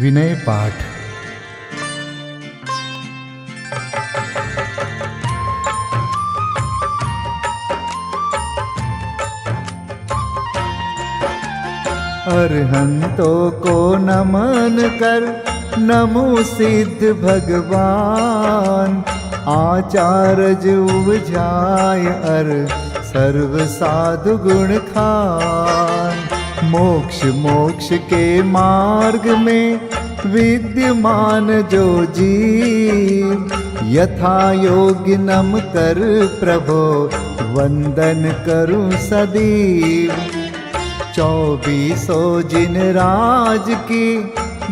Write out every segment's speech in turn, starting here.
विनय पाठ। अरहंतों को नमन कर नमो सिद्ध भगवान। आचार्य उपजाय अर सर्व साधु गुण खान। मोक्ष के मार्ग में विद्यमान जो जीव, यथा योग्य नम कर प्रभो वंदन करूं सदैव। 24 जिन राज की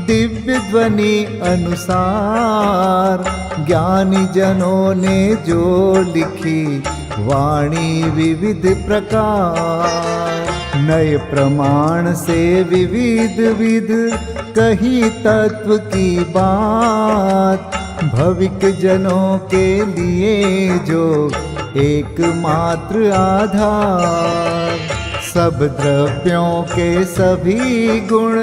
दिव्य ध्वनि अनुसार, ज्ञानी जनों ने जो लिखी वाणी विविध प्रकार। नए प्रमाण से विविध विध कही तत्व की बात, भविक जनों के लिए जो एकमात्र आधार। सब द्रव्यों के सभी गुण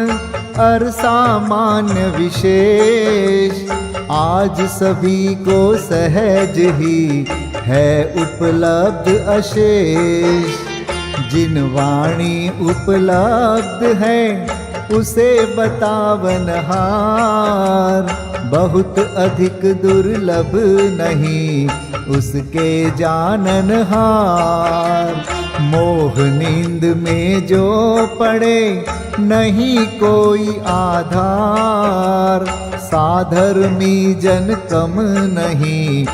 और सामान्य विशेष, आज सभी को सहज ही है उपलब्ध अशेष। जिन वाणी उपलब्ध है उसे बतावन हार, बहुत अधिक दुर्लभ नहीं उसके जानन हार। मोह नींद में जो पड़े नहीं कोई आधार, साधर्मी जन कम नहीं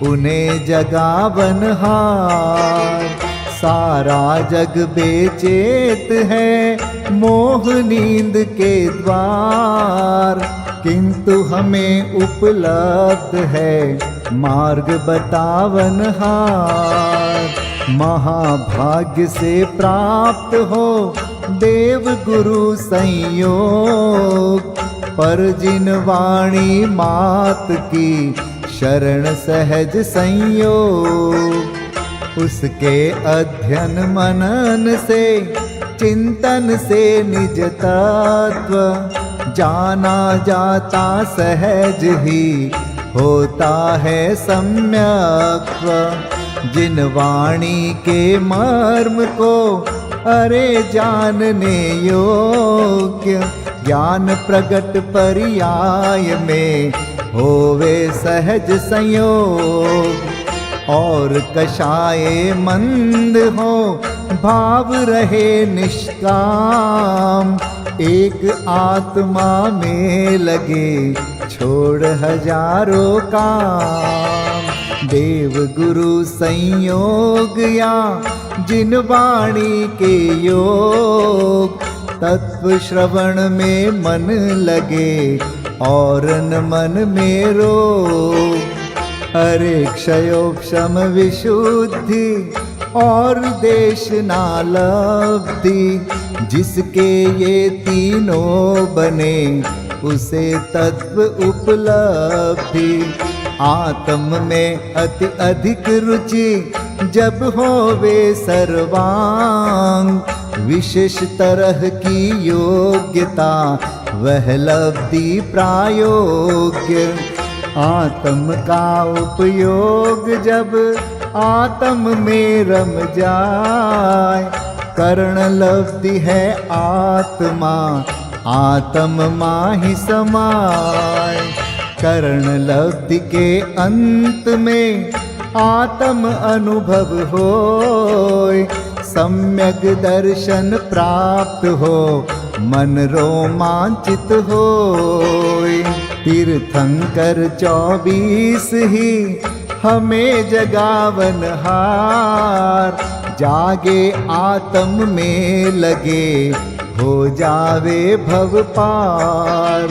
उन्हें जगावन हार। सारा जग बेचैत है मोह नींद के द्वार, किंतु हमें उपलब्ध है मार्ग बतावन हार। महाभाग्य से प्राप्त हो देव गुरु संयोग, पर जिन वाणी मात की शरण सहज संयोग। उसके अध्ययन मनन से चिंतन से निज तत्व, जाना जाता सहज ही होता है सम्यक्त्व। जिन वाणी के मर्म को अरे जानने योग्य, ज्ञान प्रगट पर्याय में होवे सहज संयोग। और कषाये मंद हो भाव रहे निष्काम, एक आत्मा में लगे छोड़ हजारों काम। देव गुरु संयोग या जिन वाणी के योग, तत्व श्रवण में मन लगे और न मन में रोग। अरे क्षयोक्षम विशुद्धि और देशना लब्धि, जिसके ये तीनों बने उसे तत्व उपलब्धि। आत्म में अति अधिक रुचि जब होवे सर्वांग, विशेष तरह की योग्यता वह लब्धि प्रायोग्य। आत्म का उपयोग जब आत्म में रम जाए, कर्ण लब्धि है आत्मा आत्म माहि समाय। कर्ण लब्धि के अंत में आत्म अनुभव होय, सम्यक दर्शन प्राप्त हो मन रोमांचित होय। तीर्थंकर 24 ही हमें जगावन हार, जागे आत्म में लगे हो जावे भव पार।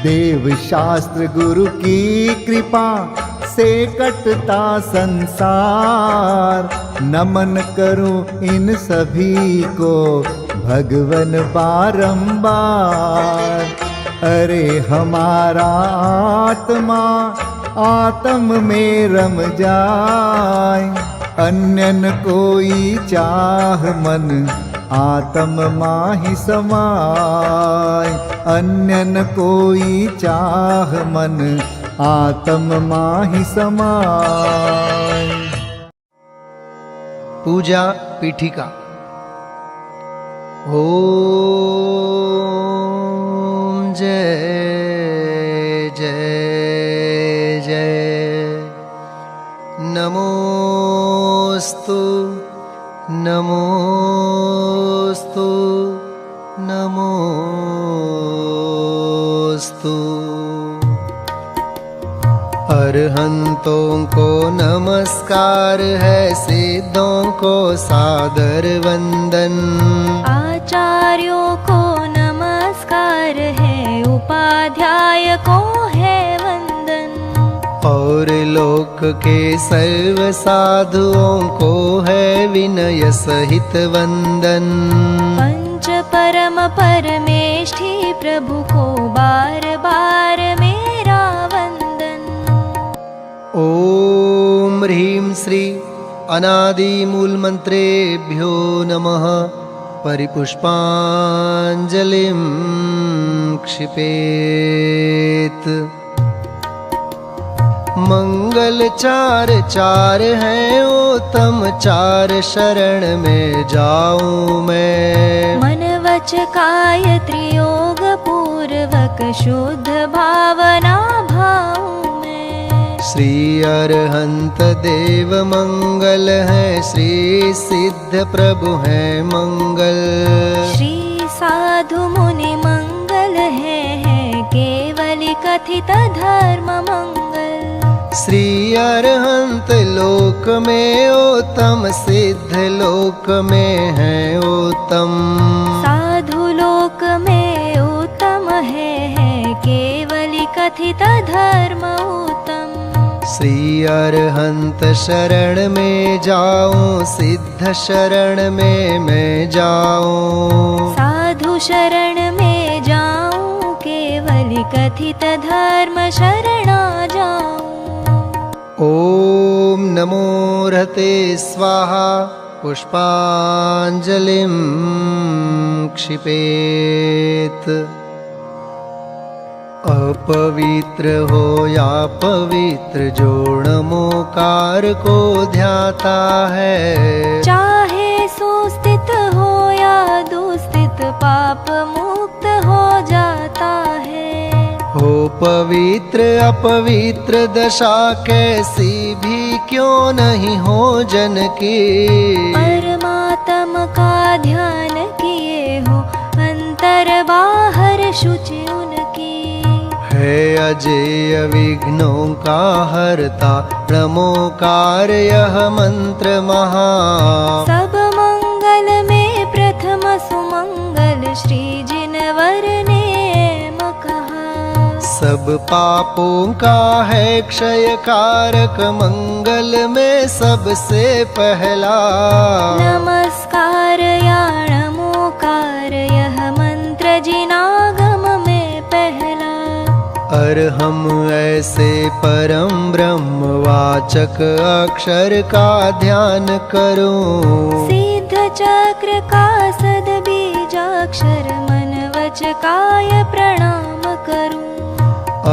देव शास्त्र गुरु की कृपा से कटता संसार, नमन करूं इन सभी को भगवन बारंबार। अरे हमारा आत्मा आत्म में रम जाए, अन्य न कोई चाह मन आत्म माहि समाय। अन्य न कोई चाह मन, आत्म माहि समाय। पूजा पीठिका। ओम जय जय जय। नमोस्तु नमोस्तु नमोस्तु। अरहंतों को नमस्कार है, सिद्धों को सादर वंदन। आचार्यों को नमस्कार है, उपाध्याय को है वंदन। और लोक के सर्व साधुओं को है विनय सहित वंदन। पंच परम परमेष्ठी प्रभु को बार बार मेरा वंदन। ओम ह्रीं श्री अनादि मूल मंत्रेभ्यो नमः। परिपुष्पांजलिं क्षिपेत। मंगल चार चार हैं उत्तम, चार शरण में जाऊं मैं। मन वच काय त्रियोग पूर्वक शुद्ध भावना भाऊं मैं। श्री अरहंत देव मंगल है, श्री सिद्ध प्रभु है मंगल। श्री साधु मुनि मंगल है केवली कथित धर्म मंगल। श्री अरहंत लोक में उत्तम, सिद्ध लोक में है उत्तम। साधु लोक में उत्तम है केवली कथित धर्म उत्तम। श्री अरहंत शरण में जाऊं, सिद्ध शरण में मैं जाऊं। साधु शरण में जाऊं, केवली कथित धर्म शरणा जाऊं। ओम नमो रहते स्वाहा। पुष्पांजलिं क्षिपेत। अपवित्र हो या पवित्र, जो नमोकार को ध्याता है। चाहे सुस्थित हो या दुस्थित, पाप मुक्त हो जाता है। हो पवित्र अपवित्र दशा कैसी भी क्यों नहीं हो जन की। परमात्मा का ध्यान किए हो, अंतर बाहर शुचि उनकी। है अजेय विघ्नों का हरता, नमोकार यह मंत्र महा। सब मंगल में प्रथम सुमंगल, श्री जिनवर ने कहा। सब पापों का है क्षय कारक, मंगल में सबसे पहला। नमस्कार या नमोकार यह मंत्र जिनागम में पहला। और हम ऐसे परम ब्रह्म वाचक अक्षर का ध्यान करूं। सिद्ध चक्र का सद बीजाक्षर, मन वच काय प्रणाम करूं।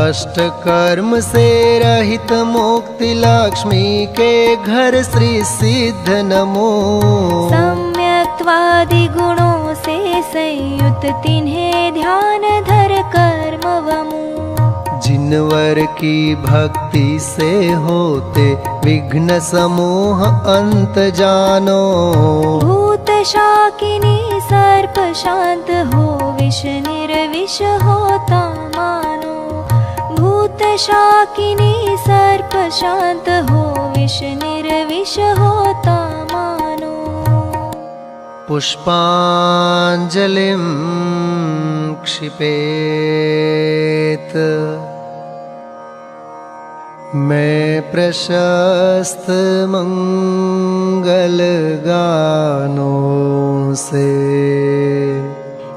अष्ट कर्म से रहित मुक्ति लक्ष्मी के घर श्री सिद्ध नमो। सम्यक्त्वादि गुणों से संयुक्त तिन्हें ध्यान धर कर्म वमु। जिनवर की भक्ति से होते विघ्न समूह अंत जानो। भूत शाकिनी सर्प शांत हो, विष निर्विष होता मानो। भूत शाकिनी सर्प शांत हो, विष निर्विष होता मानो। पुष्पांजलिं क्षिपेत। मैं प्रशस्त मंगल गानों से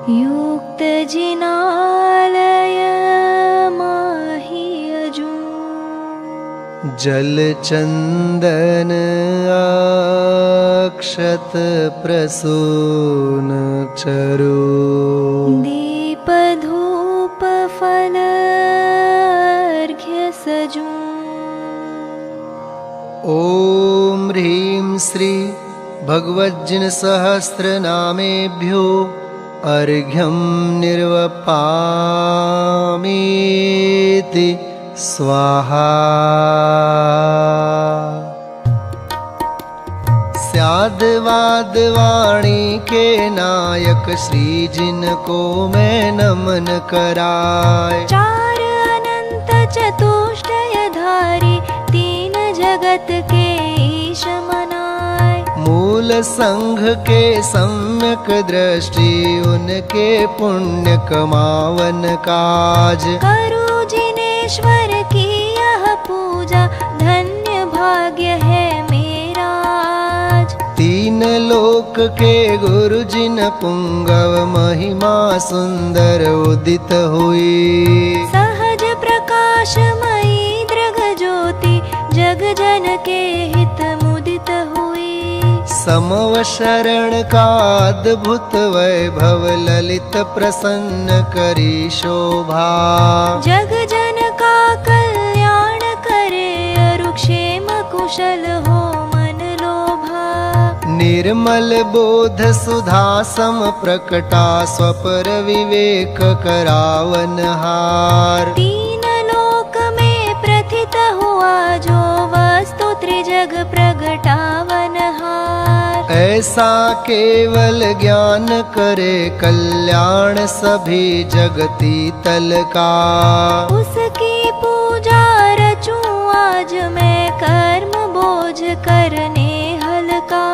युक्त जिनालय माहि अजूं। जल चंदन अक्षत प्रसून चरु दीप धूप फल अर्घ्य सजूं। ओम ह्रीं श्री भगवज्जिन सहस्रनामेभ्यो अर्घ्यं निर्वपामीति स्वाहा। स्याद्वाद वाणी के नायक श्री जिनको मैं नमन कराय। चार अनंत चतुष्टयधारी तीन जगत के ईश मनाय। मूल संघ के सम्यक दृष्टि उनके पुण्य कमावन काज। करु जिनेश्वर की यह पूजा धन्य भाग्य है मेरा आज। तीन लोक के गुरु जिन पुंगव महिमा सुंदर उदित हुई। सहज प्रकाशमयी दृग ज्योति जग जन के हित मुदित हुई। समव शरण का अद्भुत वैभव ललित प्रसन्न करी शोभा। जग जन का कल्याण करे अरुक्षेम कुशल हो मन लोभा। निर्मल बोध सुधा सम प्रकटा स्वपर विवेक करावन हार। तीन लोक में प्रथित हुआ जो वस्तु त्रिजग प्रगटावन हार। ऐसा केवल ज्ञान करे कल्याण सभी जगती तल का। उसकी पूजा रचूं आज मैं कर्म बोझ करने हल्का।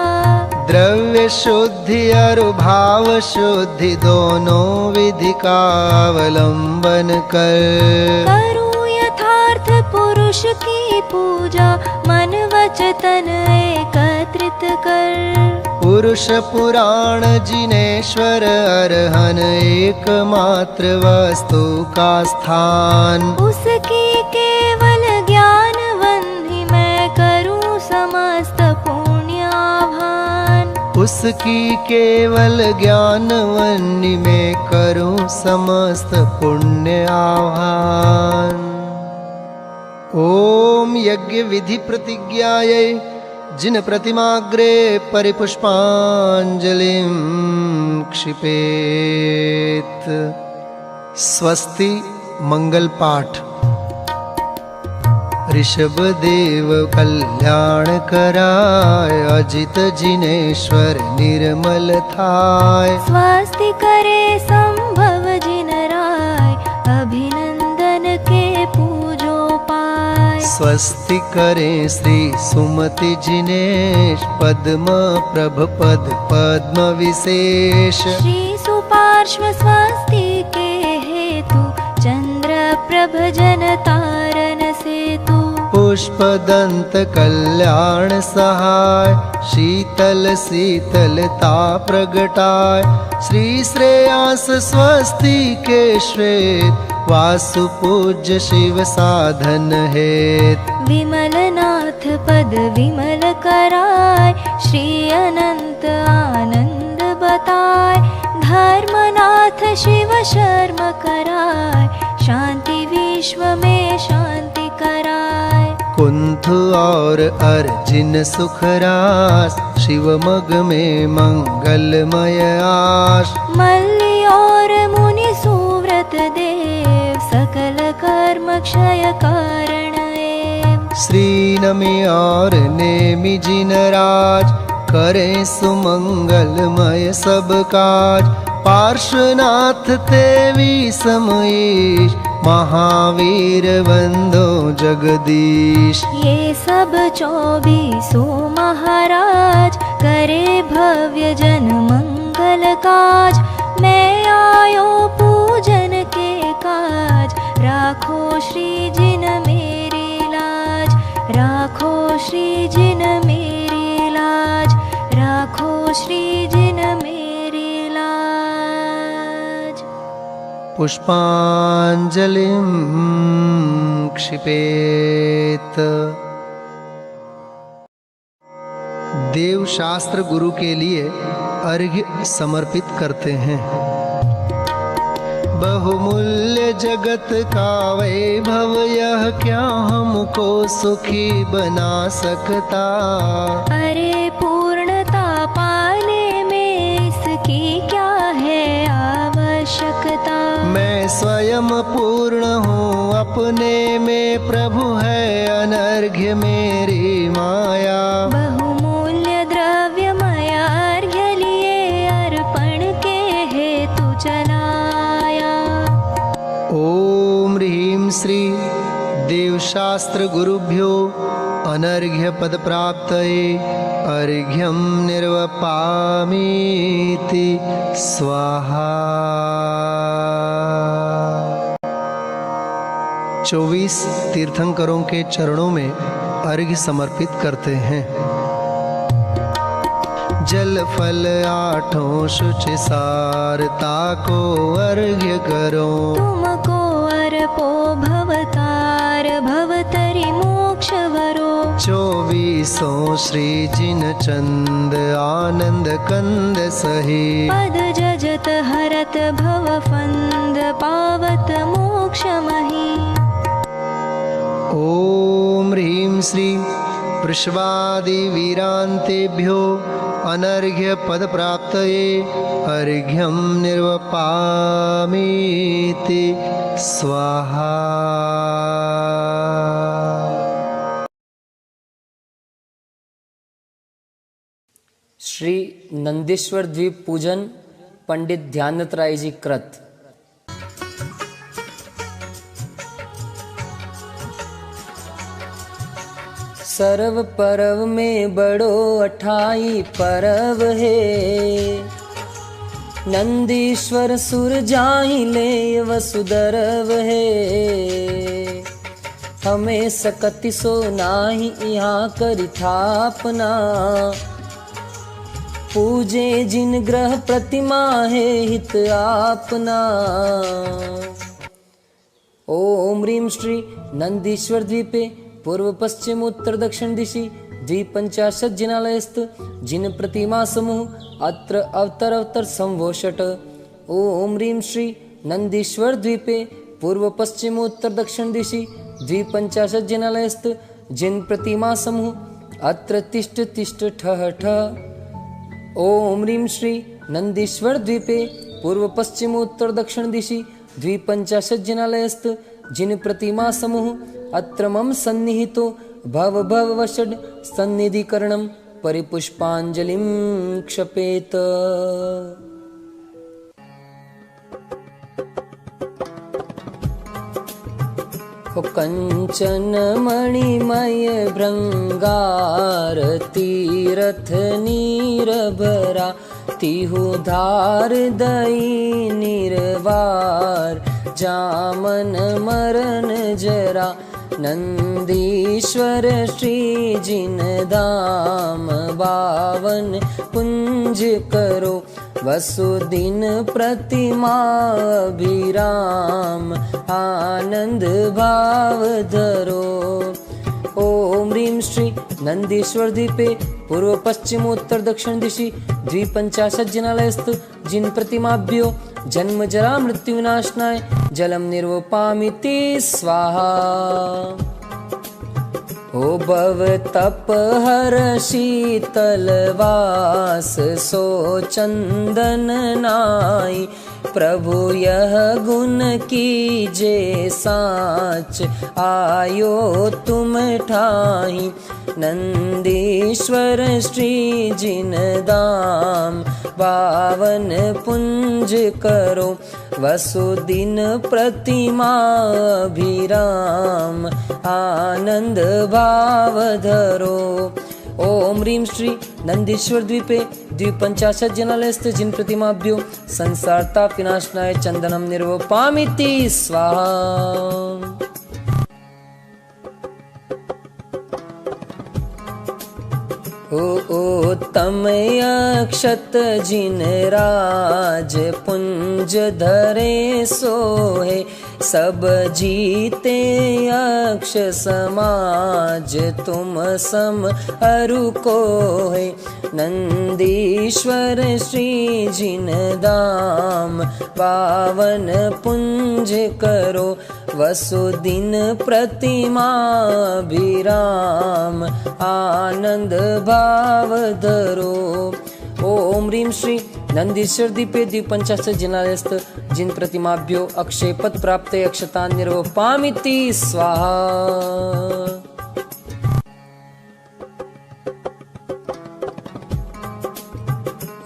द्रव्य शुद्धि और भाव शुद्धि दोनों विधि का अवलंबन कर। करूं यथार्थ पुरुष की पूजा मन वचन एकत्रित कर। पुरुष पुराण जिनेश्वर अरहन एकमात्र वस्तु का स्थान। उसकी केवल ज्ञान वंदि मैं करूं समस्त पुण्याभान। उसकी केवल ज्ञान वन्नी में करूं समस्त पुण्य आह्वान। ओम यज्ञ विधि प्रतिज्ञायै जिन प्रतिमाग्रे परिपुष्पांजलिं क्षिपेत। स्वस्ति मंगल पाठ। ऋषभ देव कल्याण कराय अजित जिनेश्वर निर्मल थाय। स्वस्ति करे संभव जिन राय अभिनंदन के पूजो पाय। स्वस्ति करे श्री सुमति जिनेश पद्म प्रभ पद पद्म विशेष। श्री सुपार्श्व स्वस्ति के हेतु चंद्र प्रभ जन तारन सेतु। पुष्प दंत कल्याण सहाय शीतल शीतलता प्रगटाय। श्री श्रेयांस स्वस्ति के श्वेत वासु पूज्य शिव साधन हेत। विमल नाथ पद विमल कराय श्री अनंत आनंद बताय। धर्मनाथ शिव शर्म कराय शांति विश्व में शांति कराय। कुंथ और अर्जिन सुखरास शिव मग में मंगलमय आश। मल्ली और मुनि सुव्रत देव सकल कर्म क्षय कारण एव। श्री नमि और नेमि जिन राज करें सुमंगलमय सब काज। पार्श्वनाथ तेवी समईश महावीर वंदो जगदीश। ये सब 24 महाराज करे भव्य जन मंगल काज। मैं आयो पूजन के काज राखो श्री जिन मेरी लाज। राखो श्री जिन मेरी लाज। राखो श्री जिन मेरी लाज। पुष्पांजलिं क्षिपेत। देवशास्त्र गुरु के लिए अर्घ्य समर्पित करते हैं। बहुमूल्य जगत का वैभव यह क्या हमको सुखी बना सकता। अरे पूर्णता पाने में इसकी क्या है आवश्यकता। मैं स्वयं पूर्ण हूँ अपने में, प्रभु है अनर्घ्य मेरी माया। बहुमूल्य द्रव्य माया अर्घ्य लिए अर्पण के हेतु चलाया। ओम ह्रीं श्री देवशास्त्र गुरुभ्यो अनर्घ्य पद प्राप्तये अर्घ्यं निर्वपामीति स्वाहा। 24 तीर्थंकरों के चरणों में अर्घ्य समर्पित करते हैं। जल फल आठों शुचि सारता को अर्घ्य करो। तुमको अर्पो भवतार भवतरि मोक्ष वरो। 24 श्री जिन चंद आनंद कंद सही। पद जजत हरत भव फंद पावत मोक्ष मही। ओम ह्रीं श्री वृषभादि वीरांतेभ्यो अनर्घ्य पद प्राप्तये अर्घ्यं निर्वपामीति स्वाहा। श्री नंदीश्वर द्वीप पूजन पंडित ध्यानत राय जी कृत। सर्व परव में बड़ो अठाई परव है। नंदीश्वर सुर जाहि ले वसुदरव है। हमें सकति सो नाही यहाँ करि थापना। पूजे जिन ग्रह प्रतिमा है हित आपना। ओम ह्रीं श्री नंदीश्वर द्वीपे पूर्व पश्चिम उत्तर दक्षिण दिशि 250 जिनालयस्थ जिन प्रतिमा समूह अत्र अवतर संवोषट। ओम ह्रीं श्री नंदीश्वर द्वीपे पूर्व पश्चिम उत्तर दक्षिण दिशि 250 जिनालयस्थ जिन प्रतिमा समूह अत्र तिष्ठ तिष्ठ ठः ठः। ओम ह्रीं श्री नंदीश्वर द्वीपे पूर्व पश्चिम उत्तर दक्षिण दिशि 250 जिनालयस्थ जिन प्रतिमा समूह अत्र मम सन्निहितो भव भव वषड् सन्निधिकरणं परिपुष्पांजलिं क्षपेत। कंचन मणिमय भृंगार तीरथ नीरभरा। तिहु धार दई निर्वार जामन मरण जरा। नंदीश्वर श्री जिन धाम बावन कुंज करो। वसुदिन प्रतिमा अभिराम आनंद भाव धरो। ओम ह्रीं श्री नंदीश्वर द्वीपे पूर्व पश्चिम उत्तर दक्षिण दिशि 250 जिनालयस्थ जिन प्रतिमाभ्यो जन्म जरा मृत्यु विनाशनाय जलम निर्वपामीति स्वाहा। ओ भव तप हर शीतल वास सो चंदन नाई। प्रभु यह गुण कीजे साच आयो तुम ठाई। नंदीश्वर श्री जिन दाम पावन पुंज करो। वसुदिन प्रतिमा अभिराम आनंद भाव धरो। ओम ह्रीं श्री नंदीश्वर द्वीपे 250 जिनालयस्थ जिन प्रतिमाभ्यो संसार ताप विनाशनाय चंदनम निर्वपामीति स्वाहा। तमयक्षत जिन राज पुंज धरे सोहे सब जीते अक्ष समाज तुम सम अरु को है नंदीश्वर श्री जिन धाम पावन पुंज करो वसुदिन प्रतिमा विराम आनंद भाव धरो। ओम ह्रीं श्री नंदीश्वर दीपे द्विपंचाशत् जिनालयस्थ जिन प्रतिमाभ्यो अक्षय पद प्राप्त अक्षता निर्वपामिति स्वाहा।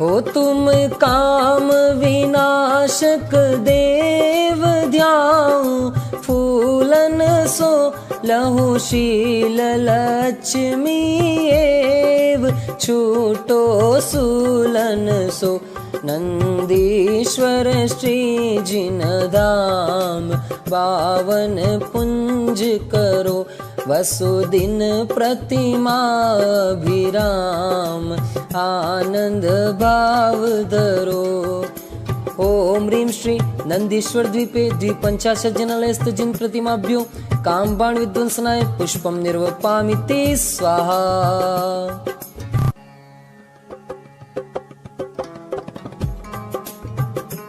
हो तुम काम विनाशक देव ध्याऊ फूलन सो लहु शील लक्ष्मी एव छूटो सूलन सो नंदीश्वर श्री जिन धाम पावन पुंज करो वसुदिन प्रतिमा विराम आनंद भाव धरो। ओम ह्रीं श्री नंदीश्वर द्वीपे द्विपंचाशत् जिनालयस्थ जिन प्रतिमाभ्यो काम बाण विध्वंसनाय पुष्पम निर्वपामिति स्वाहा।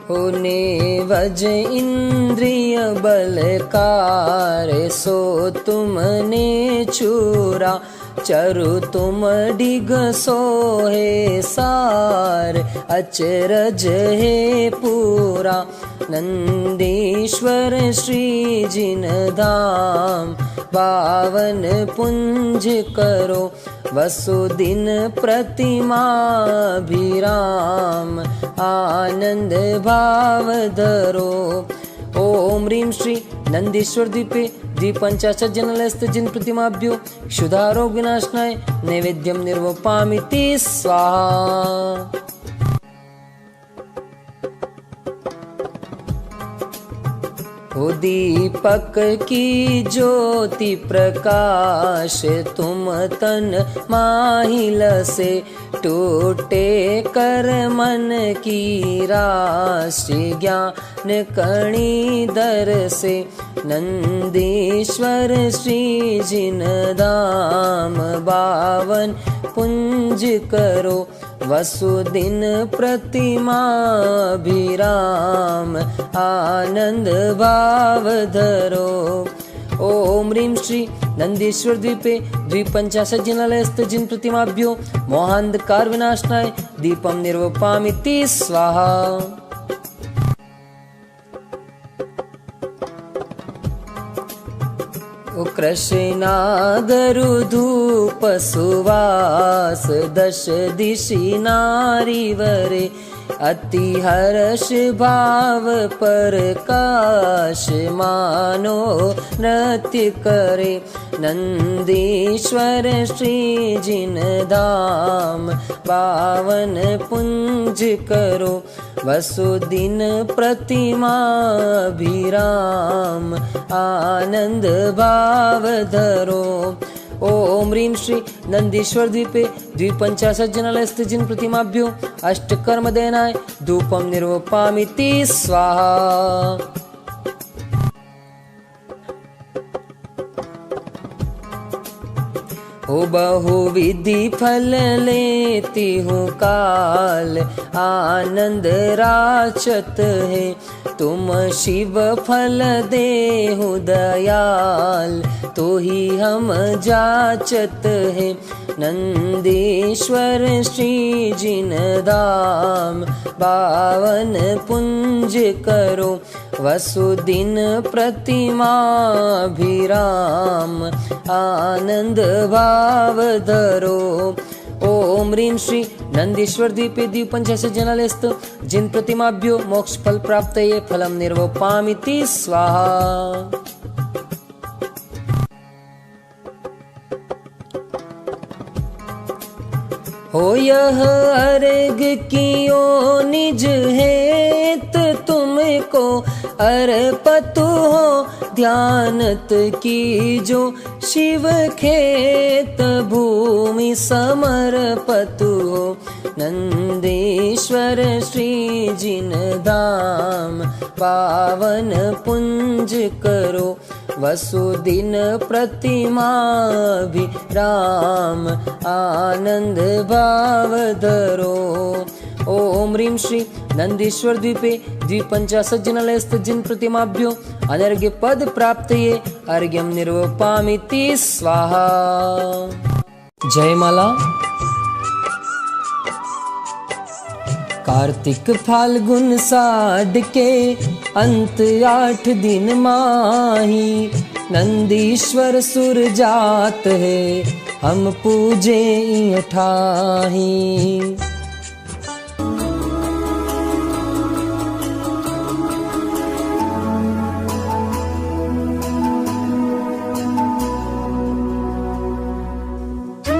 होने वज इंद्रिय बलकार सो तुमने चूरा चरु तुम डिग सोहे सार अचरज है पूरा नंदीश्वर श्री जिन धाम पावन पुंज करो वसुदिन प्रतिमा विराम आनंद भाव धरो। ओम ह्रीं श्री नंदीश्वर द्वीपे द्विपंचाशत् जिनालयस्थ जिन प्रतिमाभ्यो क्षुधारोग विनाशनाय नैवेद्यम निर्वपामिति स्वाहा। हो दीपक की ज्योति प्रकाश तुम तन माहिल से टूटे कर मन की राशि ज्ञान कणी दर से नंदीश्वर श्री जिन धाम बावन पुंज करो वसुदिन प्रतिमा विराम आनंद भाव धरो। ओम ह्रीं श्री नंदीश्वर द्वीपे द्विपंचाशत् जिनालयस्थ जिन प्रतिमाभ्यो मोहांधकार विनाशनाय दीपम निर्वपामिति स्वाहा। ओ कृष्णागरु धूप सुवास दश दिशि नारीवरे अति हर्ष भाव प्रकाश मानो नृत्य करे नंदीश्वर श्री जिन धाम पावन पुंज करो वसुदिन प्रतिमा विराम आनंद भाव धरो। ओम ह्रीं श्री नंदीश्वर द्वीपे द्विपंचाशत् जिनालयस्थ जिन प्रतिमाभ्यो अष्टकर्म देनाय धूपम निर्वपामिति स्वाहा। हो बहुविधि फल लेती हूँ काल आनंद राचत है तुम शिव फल देहु दयाल तो ही हम जाचत है नंदीश्वर श्री जिन धाम पावन पुंज करो वसुदिन प्रतिमा विराम आनंद भाव धरो। ओम ह्रीं श्री नंदीश्वर द्वीपे द्विपंचाशत् जिनालयस्थ जिन प्रतिमाभ्यो मोक्ष फल प्राप्तये फलम निर्वपामिति स्वाहा। हो यह अर्घ कियो निज हेत तुमको अर्पतु हो ध्यानत कीजो शिव खेत भूमि समर्पतु हो नंदीश्वर श्री जिन धाम पावन पुंज करो वसुदिन प्रतिमा भी राम आनंद भाव धरो। ओम ह्रीं श्री नंदीश्वर द्वीपे द्विपंचाशत् जिनालयस्थ जिन प्रतिमाभ्यो अनर्घ्य पद प्राप्तये अर्घ्यं निर्वपामिति स्वाहा। जयमाला। कार्तिक फाल्गुन साढ़ के अंत 8 दिन माही नंदीश्वर सुर जात है हम पूजे ठाही।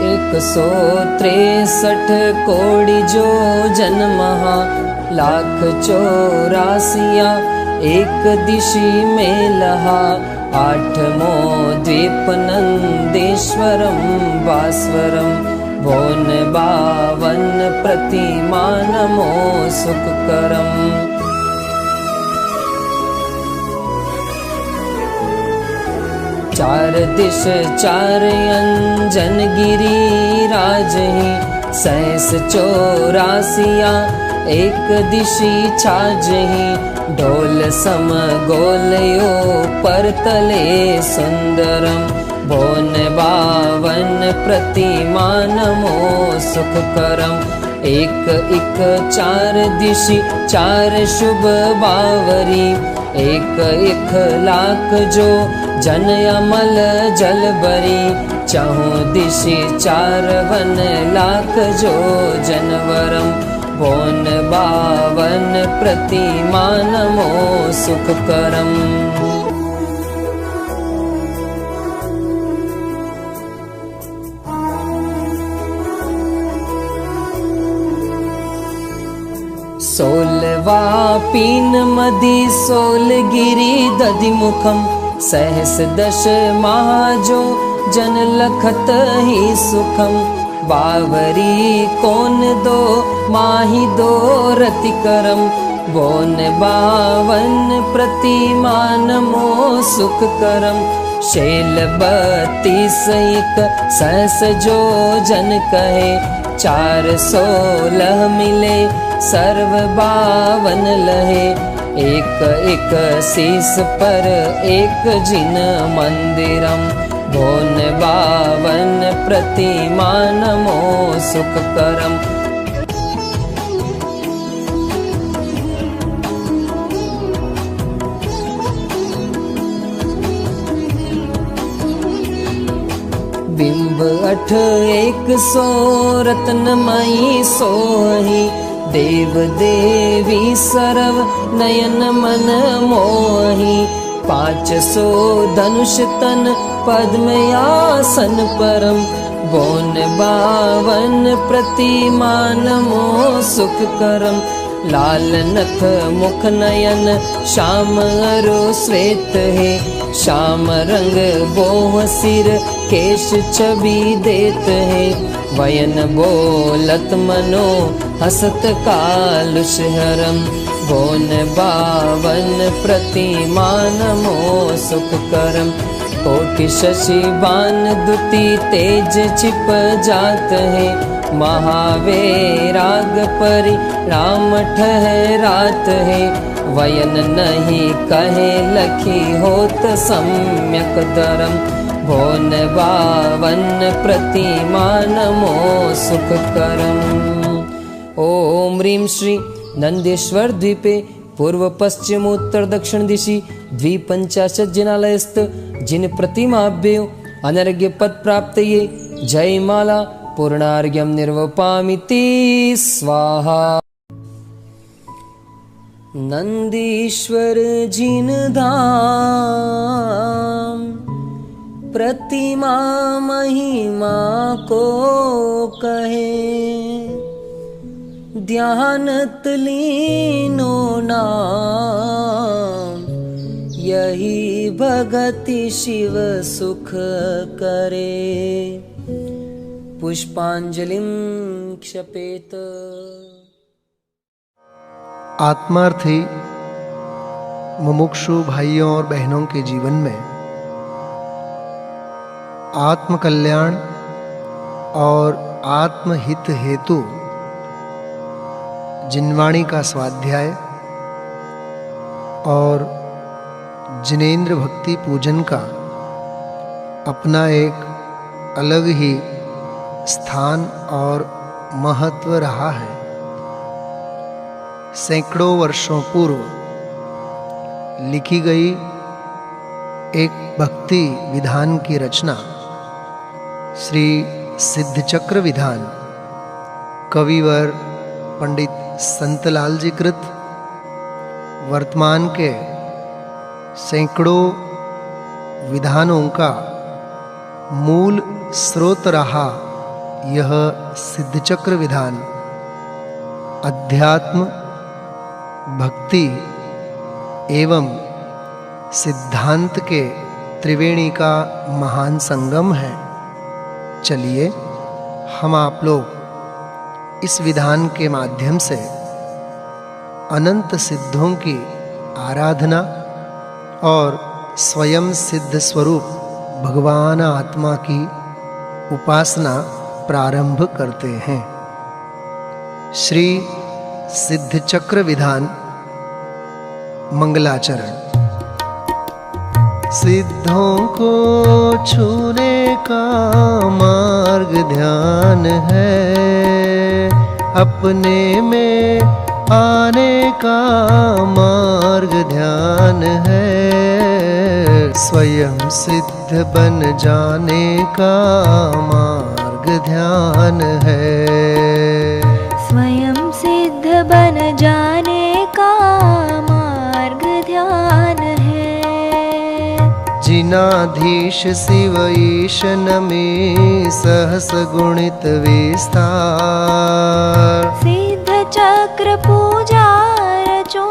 एक 163 कोटि जो जन्महा लाख 84 एक दिशि में लहा 8मो द्वीप नंदेश्वरम भास्वरम भोन 52 प्रतिमा नमो सुखकरम। चार दिश 4 अंजन गिरी राजहि 84 एक दिशि छाजहि ढोल सम गोलयो परतले सुंदरम भोन 52 प्रतिमा नमो सुखकरम। एक 4 दिशि 4 शुभ बावरी एक 1,00,000 जो जन अमल जल बरी 4 दिशि 4 लाख जो जनवरम भोन 52 प्रतिमा नमो सुखकरम। सोलवा पीन मदि सोलगिरी दधिमुखम सहस 10 महाजो जन लखत ही सुखम बावरी कोन दो माही दो रतिकरम बोन 52 प्रतिमा नमो सुखकरम। शैल 32 एक सहस जो जन कहे 416 मिले सर्व 52 लहे एक शीस पर एक जिन मंदिरम भोन 52 प्रतिमा नमो सुखकरम। बिंब 8 100 रत्नमयी सोही देव देवी सर्व नयन मन मोही 500 धनुष तन पद्मयासन परम बोन 52 प्रतिमा नमो सुखकरम। लाल नख मुख नयन श्याम अरु श्वेत है श्याम रंग बोह सिर केश छवि देत है वयन बोलत मनो हसत कालुष हरम बोन 52 प्रतिमा नमो सुखकरम। कोटि शशि बान दुति तेज छिप जात है महावैराग परि राम ठहरात है वयन नहीं कहे लखी होत सम्यक धरम भोन 52 प्रतिमा नमो सुखकरम। ओम ह्रीं श्री नंदेश्वर द्वीपे पूर्व पश्चिम उत्तर दक्षिण दिशि 250 जिनालयस्थ जिन प्रतिमाभ्यो अनर्घ्य पद प्राप्तये जयमाला पूर्णार्घ्यं निर्वपामिति स्वाहा। नंदीश्वर जिन धाम प्रतिमा महिमा को कहे ध्यानत लीनो नाम, यही भगति शिव सुख करे। पुष्पांजलिं क्षपेत। आत्मार्थी मुमुक्षु भाइयों और बहनों के जीवन में आत्मकल्याण और आत्महित हेतु जिनवाणी का स्वाध्याय और जिनेंद्र भक्ति पूजन का अपना एक अलग ही स्थान और महत्व रहा है। सैकड़ों वर्षों पूर्व लिखी गई एक भक्ति विधान की रचना श्री सिद्धचक्र विधान कविवर पंडित संतलाल जी कृत वर्तमान के सैकड़ों विधानों का मूल स्रोत रहा यह सिद्धचक्र विधान अध्यात्म, भक्ति एवं सिद्धांत के त्रिवेणी का महान संगम है। चलिए हम आप लोग इस विधान के माध्यम से अनंत सिद्धों की आराधना और स्वयं सिद्ध स्वरूप भगवान आत्मा की उपासना प्रारंभ करते हैं। श्री सिद्धचक्र विधान मंगलाचरण। सिद्धों को छूने का मार्ग ध्यान है, अपने में आने का मार्ग ध्यान है, स्वयं सिद्ध बन जाने का मार्ग ध्यान है। स्वयं सिद्ध बन जाने का मार्ग ध्यान है। जिनाधीश शिव ईश नमे सहस गुणित विस्तार, सिद्ध चक्र पूजा रचो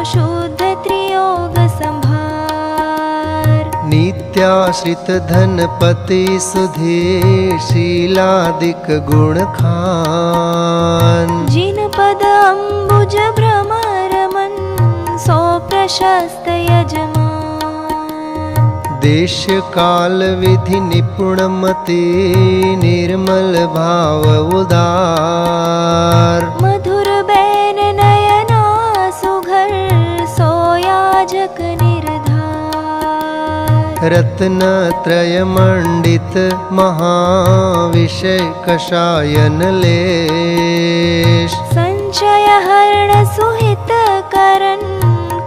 शुद्ध त्रियोग संभार। नित्याश्रित धनपति सुधीर शीलादिक गुण खान, जिन पद अम्बुज भ्रमर मन सो प्रशस्त यजमान। देश काल विधि निपुण मति निर्मल भाव उदार, मधुर बैन नयना सुघर सोयाजक निर्धार। रत्न त्रय मंडित महाविषय कषायन लेश, संचय हरण सुहित करन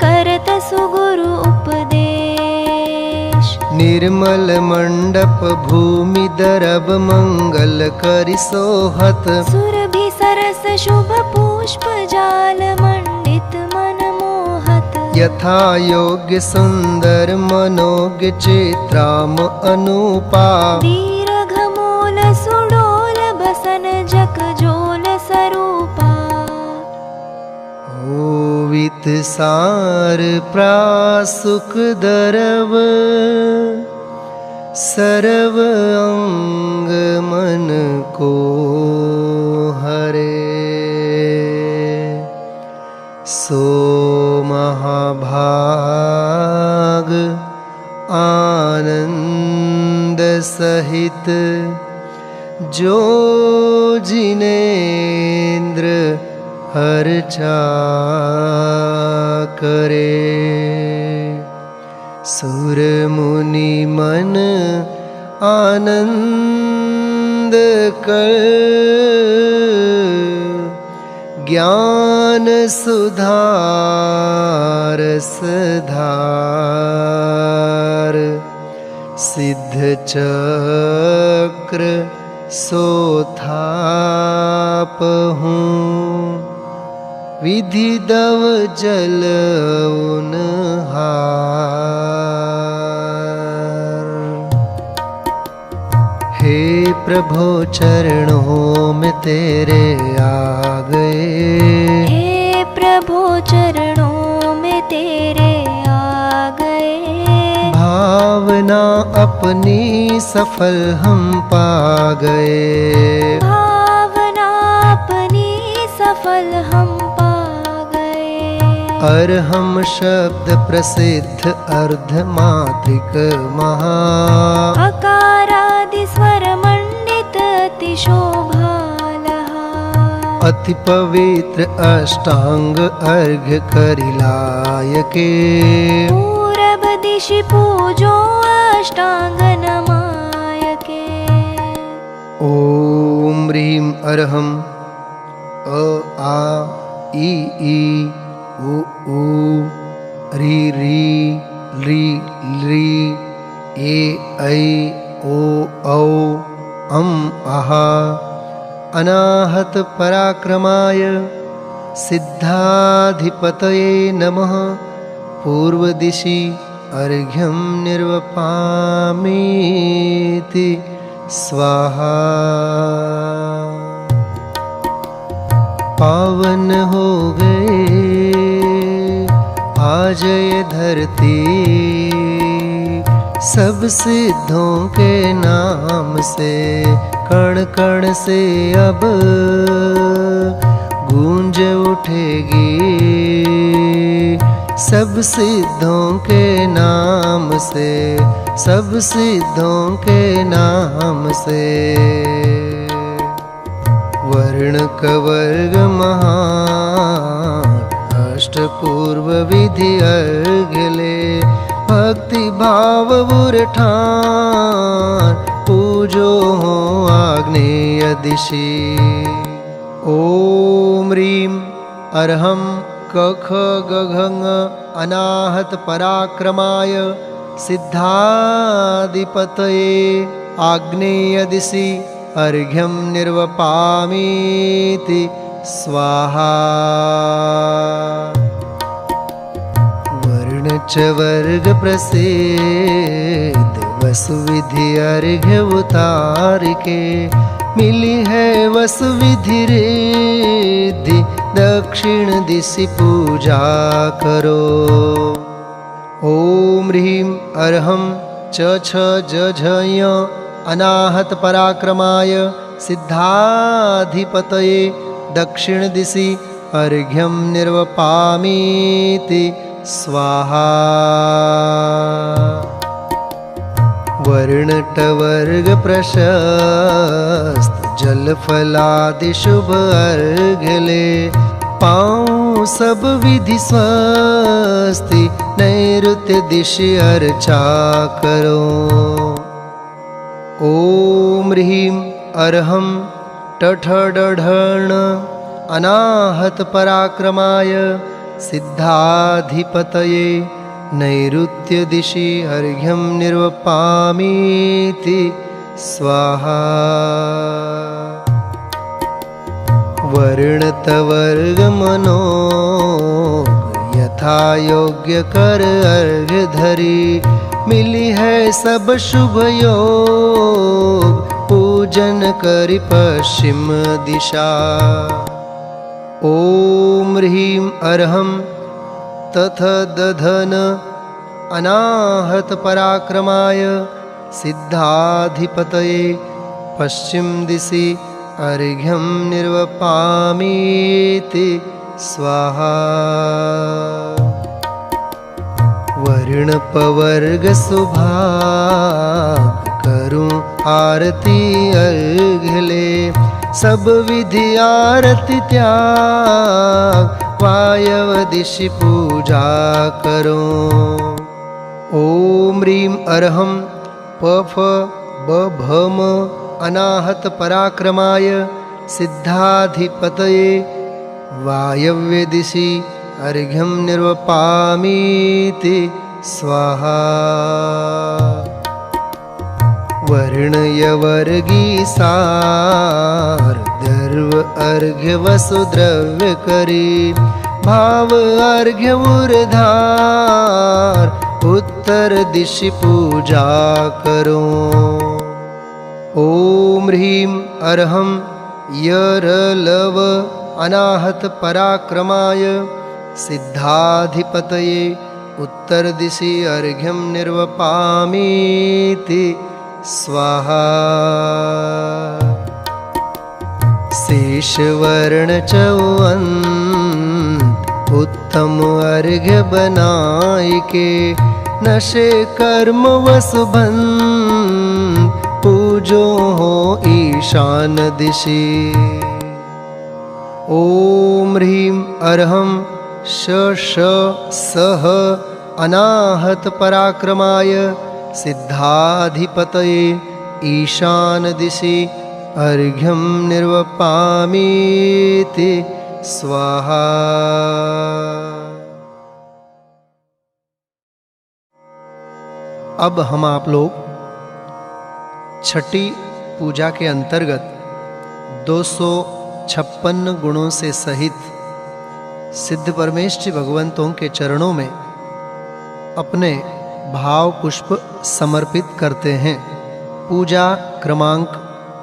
करत सुगुरु उपदेश। निर्मल मंडप भूमि दरब मंगल करि सोहत, सुरभि सरस शुभ पुष्प जाल मंडित मन मोहत। यथा योग्य सुंदर मनोज्ञ चित्राम अनुपा, दीर्घ मूल सुडोल बसन जक जोल सरूपा। ओवित सार प्रासुक दरव, सर्व अंग मन को हरे। सो महाभाग आनंद सहित, जो जिनेंद्र हर्चा करे। सुर मुनि मन आनंद कर, ज्ञान सुधारस धार। सिद्ध चक्र सोथाप हूँ, विधि दव जल उनहार। हे प्रभु चरणों में तेरे आ गए। हे प्रभु चरणों में तेरे आ गए। भावना अपनी सफल हम पा गए। भावना अपनी सफल हम पा गए। अर्हम शब्द प्रसिद्ध अर्धमात्रिक महा। अकारादि स्वर मंडित अति शोभालहा। अति पवित्र अष्टांग अर्घ्य करिलायके। पूरब दिशि पूजो अष्टांग नमायके। ओम ह्रीं अर्हं अ आ ई उ री री ली ली ए ऐ ओ औ अम आहा। अनाहत पराक्रमाय सिद्धाधिपतये नमः। पूर्व दिशि अर्घ्यं निर्वपामीति स्वाहा। पावन हो गए आज ये धरती सब सिद्धों के नाम से। कण कण से अब गूंज उठेगी सब सिद्धों के नाम से। सब सिद्धों के नाम से। वर्ण कवर्ग महान अष्टपूर्व विधि अर्घ्य ले। भक्ति भाव उरठान पूजो हो आग्नेय दिशि। ओम ह्रीं अर्हं कख गघङ अनाहत पराक्रमाय सिद्धाधिपतये आग्नेय दिशि अर्घ्यं निर्वपामीति स्वाहा। वर्ण च वर्ग प्रसिद्ध वसुविधि अर्घ्य उतार के। मिली है वसुविधि रिद्धि दक्षिण दिशि पूजा करो। ओम ह्रीं अर्हं च छ ज झ य अनाहत पराक्रमाय सिद्धाधिपतये दक्षिण दिशि अर्घ्यं निर्वपामीति स्वाहा। वर्णटवर्ग प्रशस्त जल फलादि शुभ अर्घ्य ले। पाऊँ सब विधि स्वस्ति नैऋत्य दिशि अर्चा करो। ओम ह्रीं अर्हं टठ डढण अनाहत पराक्रमाय सिद्धाधिपतये नैऋत्य दिशि अर्घ्यं निर्वपामीति स्वाहा। वर्णतवर्ग मनोग यथा योग्य कर अर्घ्य धरी। मिली है सब शुभ योग पूजन करि पश्चिम दिशा। ओम ह्रीं अर्हं तथ दधन अनाहत पराक्रमाय सिद्धाधिपतये पश्चिम दिशि अर्घ्यं निर्वपामीति स्वाहा। वर्ण पवर्ग सुभाग करूं आरती अर्घ्य ले। सब विधि आरती त्याग वायव दिशि पूजा करो। ओम ह्रीं अर्हं पफ बभम अनाहत पराक्रमाय सिद्धाधिपतये वायव्य दिशि अर्घ्यं निर्वपामीति स्वाहा। वर्णयवर्गी सार दर्व अर्घ्य वसुद्रव्य करी। भाव अर्घ्य उर्धार उत्तर दिशि पूजा करो। ॐ ह्रीं अर्हं यरलव अनाहत पराक्रमाय सिद्धाधिपतये उत्तरदिशि अर्घ्यं निर्वपामीति स्वाहा। शेषवर्ण चौवन उत्तम अर्घ्य बनाय के नशे कर्म वसुबन पूजो हो ईशान दिशि। ॐ ह्रीं अर्हं सह अनाहत पराक्रमाय सिद्धाधिपतये ईशान दिशि अर्घ्यं निर्वपामीति स्वाहा। अब हम आप लोग छठी पूजा के अंतर्गत 256 गुणों से सहित सिद्ध परमेष्ठी भगवंतों के चरणों में अपने भाव पुष्प समर्पित करते हैं। पूजा क्रमांक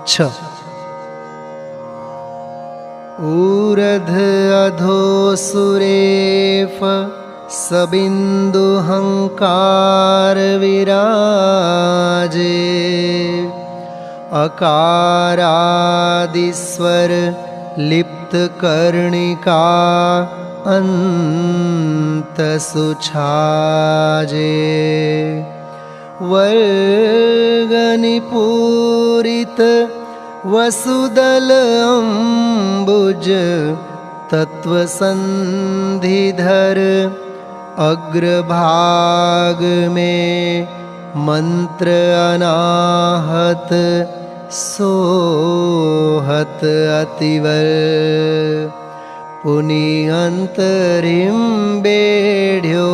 6। ऊर्ध अधो सुरेफ सबिंदुहंकार विराजे अकारादिस्वर लिप्त कर्णिका अंत सुछाजे वर्गनिपूरित वसुदल अम्बुज तत्वसंधिधर अग्रभाग में मंत्र अनाहत सोहत अतिवर पुनि अंतरिम बेढ़्यो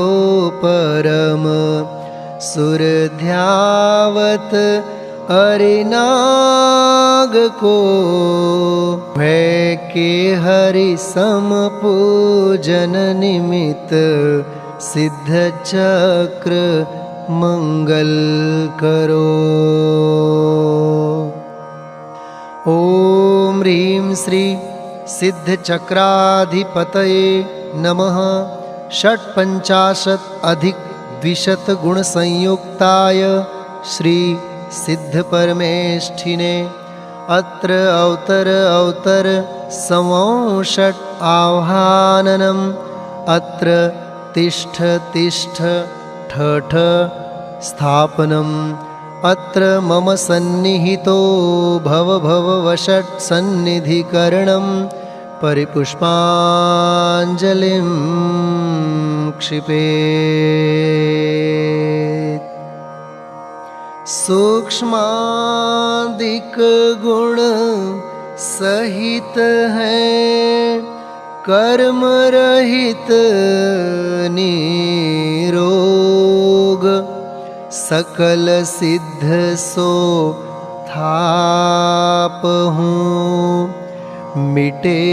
परम सुर ध्यावत अरिनाग को भय के हरि सम पूजन निमित्त सिद्ध चक्र मंगल करो। ओम ह्रीं श्री सिद्ध चक्राधिपतये नमः। षट्पंचाशत् अधिक द्विशत गुण संयुक्ताय श्री सिद्ध परमेष्ठिने अत्र अवतर संवषट् आह्वाननम् अत्र तिष्ठ ठठ स्थापनम् अत्र मम सन्निहितो भव वषट् सन्निधिकरणम् परिपुष्पाञ्जलिं क्षिपेत्। सूक्ष्मादिक गुण सहित है कर्म रहित निरोग सकल सिद्ध सो थाप हूँ मिटे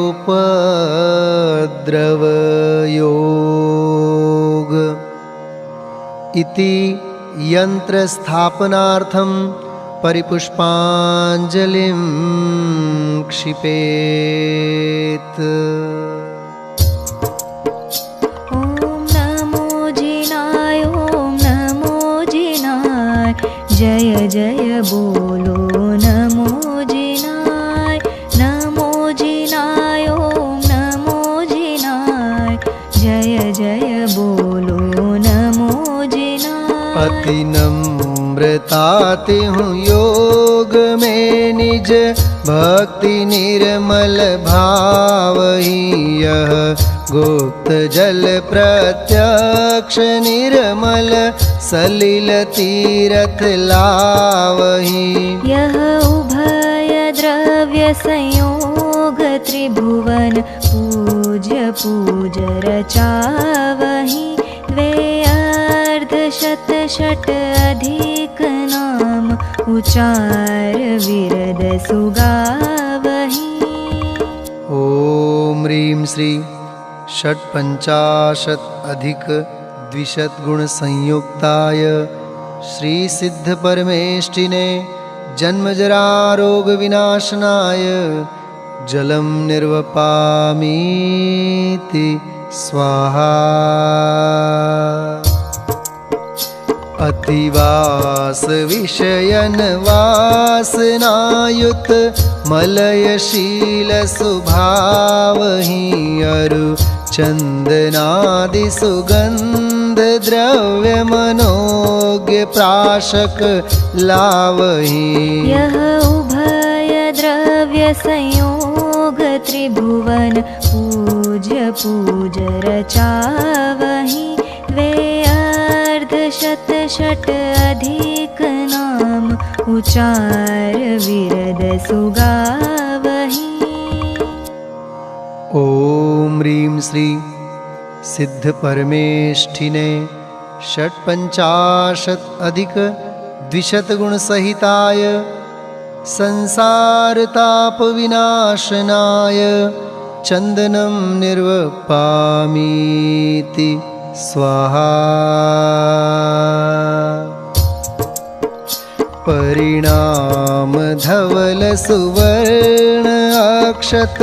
उपद्रव योग। इति यंत्र स्थापनार्थं परिपुष्पाञ्जलिं क्षिपेत्। ॐ नमो जिनाय, ॐ नमो जिनाय, जय जय बोलो नमो जिनाय। नमो जिनाय, ॐ नमो जिनाय, जय जय बोलो नमो जिनाय। अति नम्रताति हूँ योग में निज भक्ति निर्मल भाव ही यह गुप्त जल प्रत्यक्ष निर्मल सलिल तीरथ लावही। यह उभय द्रव्य संयोग त्रिभुवन पूज्य पूज रचावही। द्वे अर्ध शत षट अधिक नाम उचार विरद सुगावही। ओम ह्रीं श्री षट्पंचाशत् अधिक द्विशत गुण संयुक्ताय श्री सिद्ध परमेष्ठिने जन्मजरारोगविनाशनाय जलं निर्वपामीति स्वाहा। अतिवासविषयन वासनायुत मलयशील स्वभावहि अरु चन्दनादि सुगन्ध द्रव्य मनोज्ञ प्राशक लावहि। यः उभय द्रव्य संयोग त्रिभुवन पूज्य पूज रचावहि। द्वे अर्ध शत षट अधिक नाम उचार विरद सुगावहि। ॐ ह्रीं श्री सिद्ध परमेष्ठिने षट्पञ्चाशत् अधिक द्विशतगुणसहिताय संसारताप विनाशनाय चन्दनं निर्वपामीति स्वाहा। परिणाम धवल सुवर्ण अक्षत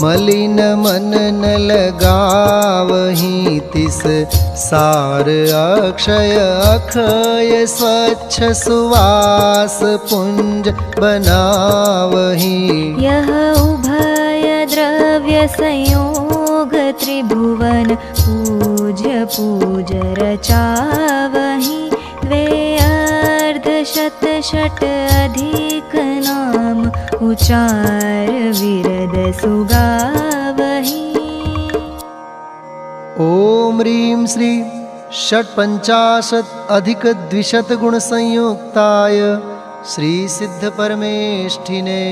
मलिन मन न लगावहि। तिस सार अक्षय अक्षय स्वच्छ सुवास पुंज बनावहि। यः उभय द्रव्य संयोग त्रिभुवन पूज्य पूज रचावहि। द्वे अर्ध शत षट अधिक नाम उचार विरद सुगावहि। ॐ ह्रीं श्री षट्पञ्चाशत् अधिक द्विशतगुणसंयुक्ताय श्री सिद्ध परमेष्ठिने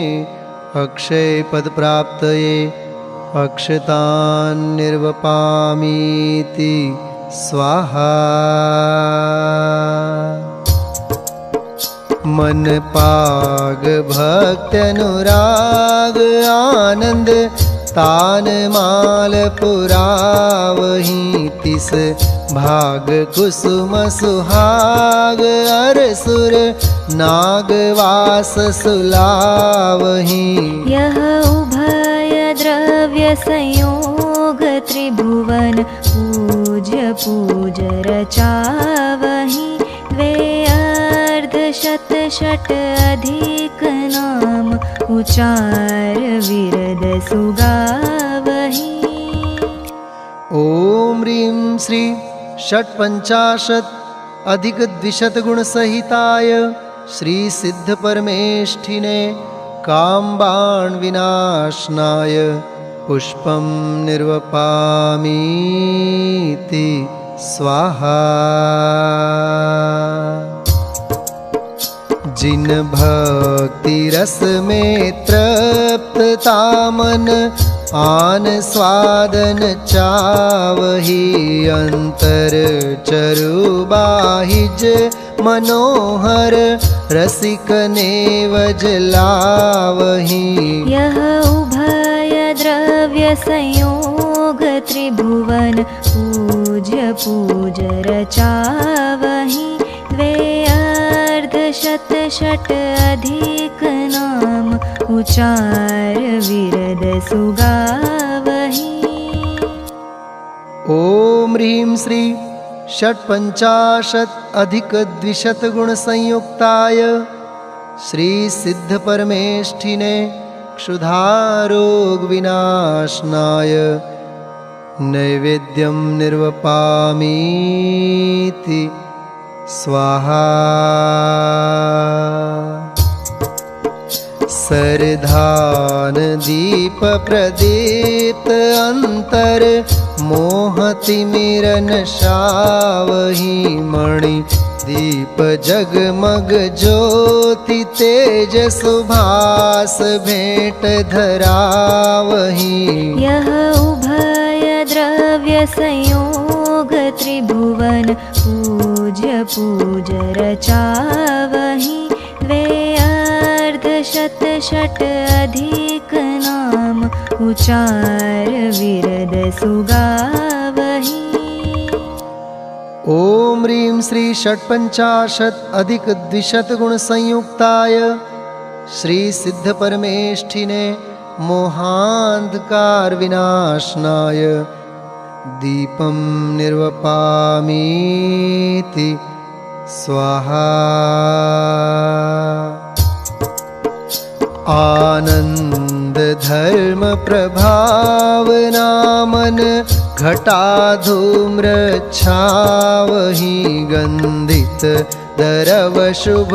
अक्षय पद प्राप्तये अक्षतान् निर्वपामीति स्वाहा। मन पाग भक्ति अनुराग आनंद तान माल पुरावहि। तिस भाग कुसुम सुहाग अरसुर नागवास सुलावहि। यः उभय द्रव्य संयोग त्रिभुवन पूज्य पूज रचावहि। द्वे अर्ध शत षट अधिक नाम उचार विरद सुगावहि। ॐ ह्रीं श्री षट्पञ्चाशत् अधिक द्विशतगुणसहिताय श्री सिद्ध परमेष्ठिने कामबाण विनाशनाय पुष्पं निर्वपामीति स्वाहा। जिन भक्ति रस में तृप्तता मन आन स्वादन चावहि। अंतर चरु बाहिज मनोहर रसिक नेवज लावहि। यः उभय द्रव्य संयोग त्रिभुवन पूज्य पूज रचावहि। द्वे अर्ध शत षट अधिक नाम उचार विरद सुगावहि। ॐ ह्रीं श्री षट्पञ्चाशत् अधिक द्विशतगुणसंयुक्ताय श्री सिद्ध परमेष्ठिने क्षुधारोग विनाशनाय नैवेद्यं निर्वपामीति स्वाहा। सरधान दीप प्रदीप्त अंतर मोहतिमिरन शावहि। मणि दीप जगमग ज्योति तेज सुभास भेंट धरावहि। यः उभय द्रव्य संयोग त्रिभुवन पूज्य पूज रचावहि। द्वे अर्ध शत षट अधिक नाम उचार विरद सुगावहि। ॐ ह्रीं श्री षट्पञ्चाशत् अधिक द्विशतगुणसंयुक्ताय श्री सिद्ध परमेष्ठिने मोहांधकार विनाशनाय दीपं निर्वपामीति स्वाहा। आनंद धर्म प्रभावनामन घटाधूम्र छावहि गंधित दरव शुभ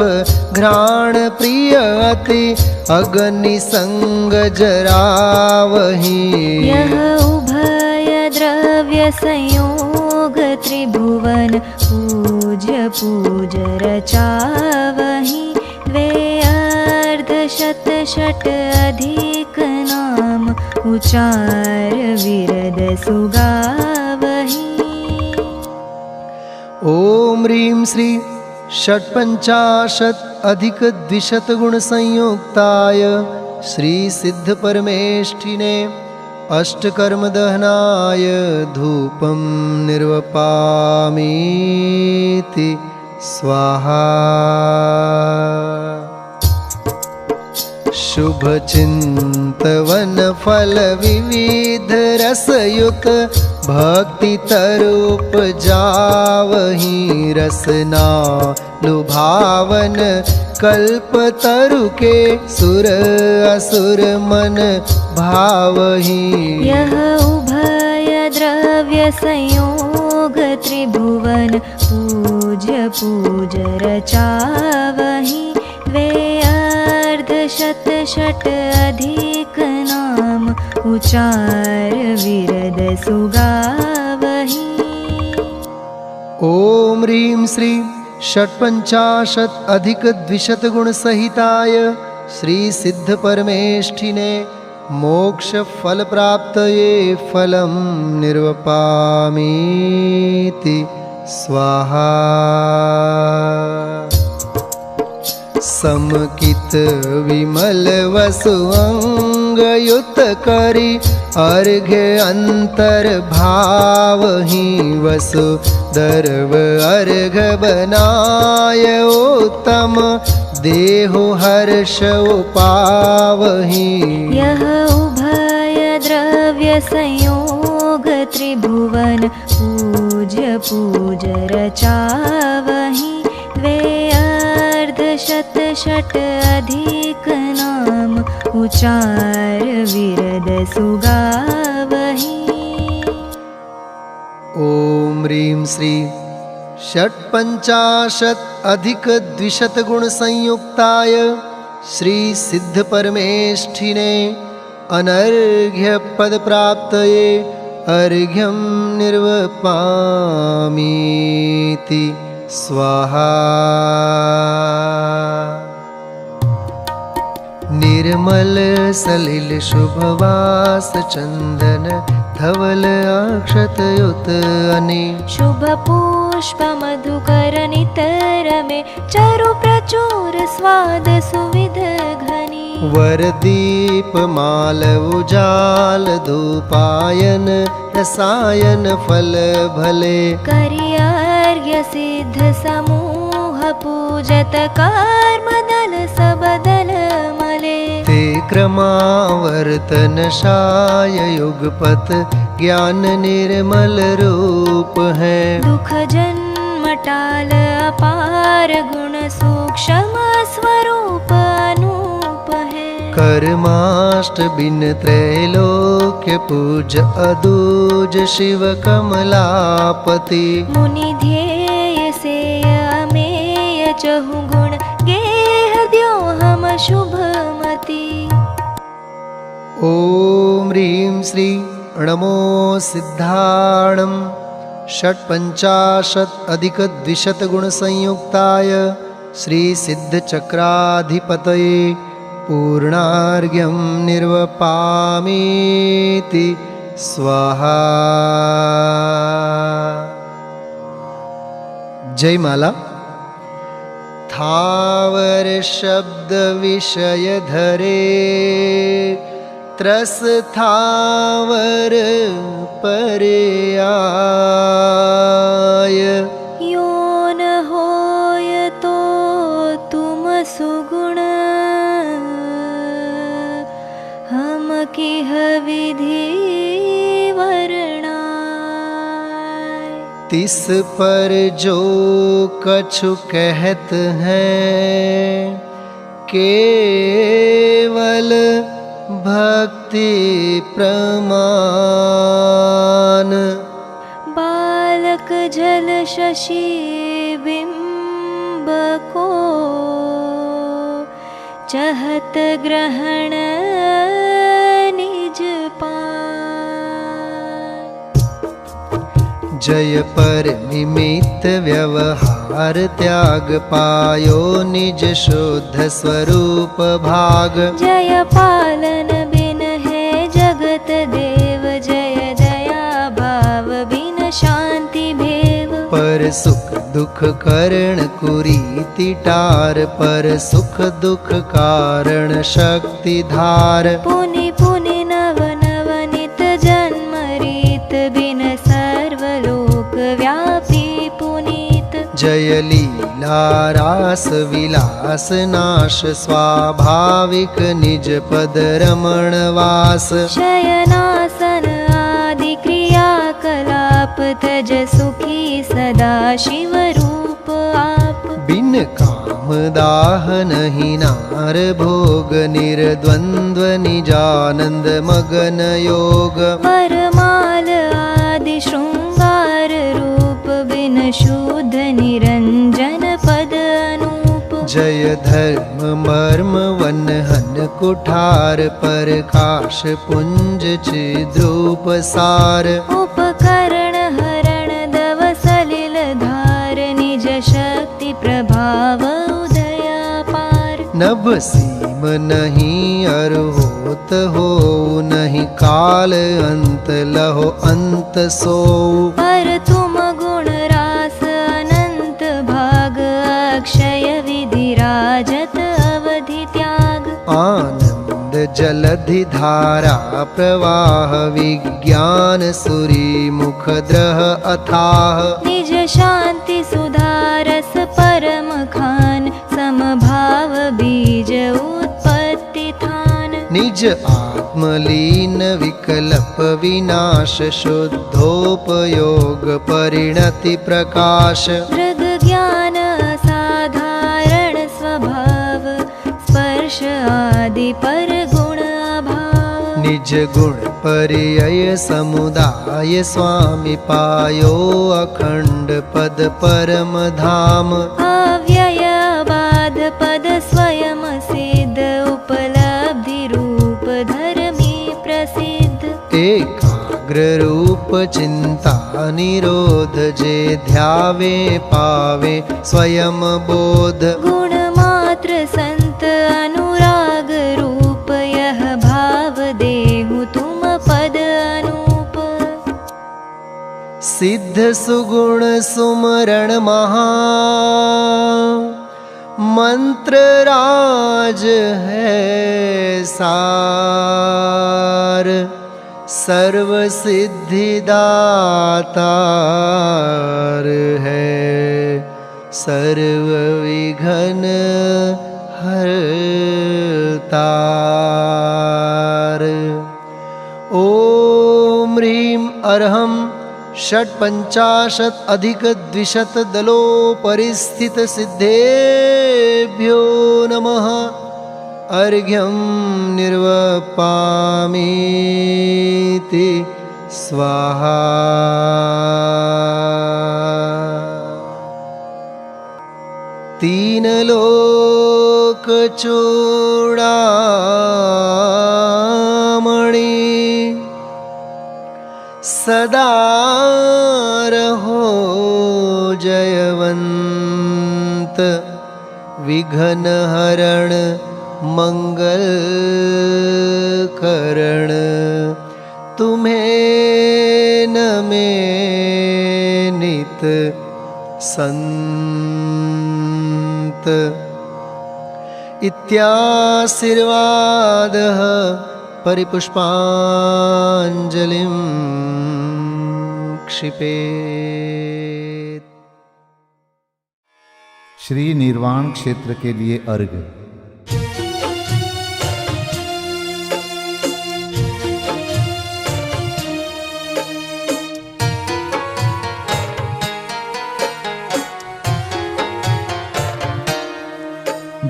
घ्राण प्रिय अति अग्नि संग जरावहि। यह उभय द्रव्य संयोग त्रिभुवन पूज्य पूज रचावहि। वे अर्ध शत षट अधिक नाम उचार विरद सुगावहि। ओम ह्रीं श्री षट्पंचाशत् अधिक द्विशत गुण संयुक्ताय श्री सिद्ध परमेष्ठिने अष्टकर्म दहनाय धूपं निर्वपामीति स्वाहा। शुभ चिंतवन फल विविध रसयुत भक्ति तरूप जावहि। रसना लुभावन कल्प तरु के सुर असुर मन भावहि। यह उभय द्रव्य संयोग त्रिभुवन पूज्य पूज रचावहि। वे अर्ध शत षट अधिक नाम उचार विरद सुगावहि। ओम ह्रीं श्री षट्पंचाशत् अधिक द्विशत गुण सहिताय श्री सिद्ध परमेष्ठिने मोक्ष फल प्राप्तये फलं निर्वपामीति स्वाहा। समकित विमल वसु अंगयुत करि अर्घ्य अंतर भावहि। वसु दर्व अर्घ बनाय उत्तम देहो हर्ष पावहि। यह उभय द्रव्य संयोग त्रिभुवन पूज्य पूज रचावहि। वे अर्ध शत षट अधिक नाम उचार विरद सुगावहि। ओम ह्रीं श्री षट्पंचाशत् अधिक द्विशत गुण संयुक्ताय श्री सिद्ध परमेष्ठिने अनर्घ्य पद प्राप्तये अर्घ्यं निर्वपामीति स्वाहा। निर्मल सलिल शुभवास चंदन धवल अक्षतयुत अने। शुभ पुष्प मधुकर नितर में चारु प्रचुर स्वाद सुविध घनी। वरदीप माल उजाल धूपायन रसायन फल भले। करियार्घ्य सिद्ध समूह पूजत कर्म दल सबदल मले। ते क्रमावर्तन शाय युगपत ज्ञान निर्मल रूप है। दुख जन्म टाल अपार गुण सूक्ष्म स्वरूप अनूप है। कर्माष्ट बिन त्रैलोक्य पूज अदूज शिव कमलापति। मुनि ध्येय से अमेय चहु गुण गेह द्यो हम शुभमति। ओम ह्रीं श्री नमो सिद्धाणं षट्पंचाशत् अधिक द्विशत गुण संयुक्ताय श्री सिद्ध चक्राधिपतये पूर्णार्घ्यं निर्वपामीति स्वाहा। जय माला। थावर शब्द विषय धरे त्रस थावर पर्याय। यो न होय तो तुम सुगुण किह विधि वर्णाय। तिस पर जो कछु कहत हैं, केवल भक्ति प्रमाण। बालक जल शशि बिंब को चहत ग्रहण निज पान। जय पर निमित्त व्यवहार त्याग पायो, निज शुद्ध स्वरूप भाग। जय पालन बिन है जगत देव, जय दया भाव बिन शांति भेव। पर सुख दुख करण कुरीति टार, पर सुख दुख कारण शक्ति धार। पुनि पुनि नव नव नित जन्म रीत, बिन सर्वलोक व्यापी पुनीत। जय लीला रास विलास नाश, स्वाभाविक निज पद रमण वास। शयनासन आदि क्रिया कलाप, तज सुखी सदा शिव रूप आप। बिन काम दाह नहीं नार भोग, निर्द्वंद्व निजानंद मगन योग। वरमाल आदि शृंगार रूप, बिन शुद्ध निरंजन पद अनूप। जय धर्म मर्म वन हन कुठार, प्रकाश पुंज चिद्रूप सार। उपकरण हरण दव सलिल धार, निज शक्ति प्रभाव उदय पार। नभ सीम नहीं अर होत हो, नहीं काल अंत लहो अंत सो। पर तुम गुण रास अनंत भाग, अक्षय विधि राजत अवधि त्याग। आनंद जलधि धारा प्रवाह, विज्ञान सुरी मुख द्रह अथाह। निज शांति सुधारस परम खान, समभाव बीज उत्पत्ति थान। निज आत्मलीन विकल्प विनाश, शुद्धोपयोग परिणति प्रकाश। दृग ज्ञान असाधारण स्वभाव, स्पर्श आदि पर गुण अभाव। निज गुण पर्यय समुदाय, स्वामी पायो अखंड पद परम धाम। अव्यय बाध पद स्वयं सिद्ध, उपलब्धि रूप धर्मी प्रसिद्ध। एकाग्र रूप चिंता निरोध, जे ध्यावे पावे स्वयं बोध। गुण मात्र संत अनुराग रूप, यह भाव देहु तुम पद अनूप। सिद्ध सुगुण सुमरण महा, मंत्र राज है सार। सर्व सिद्धिदातार है, सर्व विघ्न हरतार। ओम ह्रीं अर्हं षट्पञ्चाशत् अधिक द्विशत दलो परिस्थित सिद्धेभ्यो नमः। अर्घ्यं निर्वपामीति स्वाहा। तीन लोक चूड़ामणि, सदा रहो जयवंत। विघ्न हरण मंगल करण, तुम्हें नमे नित संत। इत्याशीर्वादः परिपुष्पाञ्जलिं क्षिपेत्। श्री निर्वाण क्षेत्र के लिए अर्घ।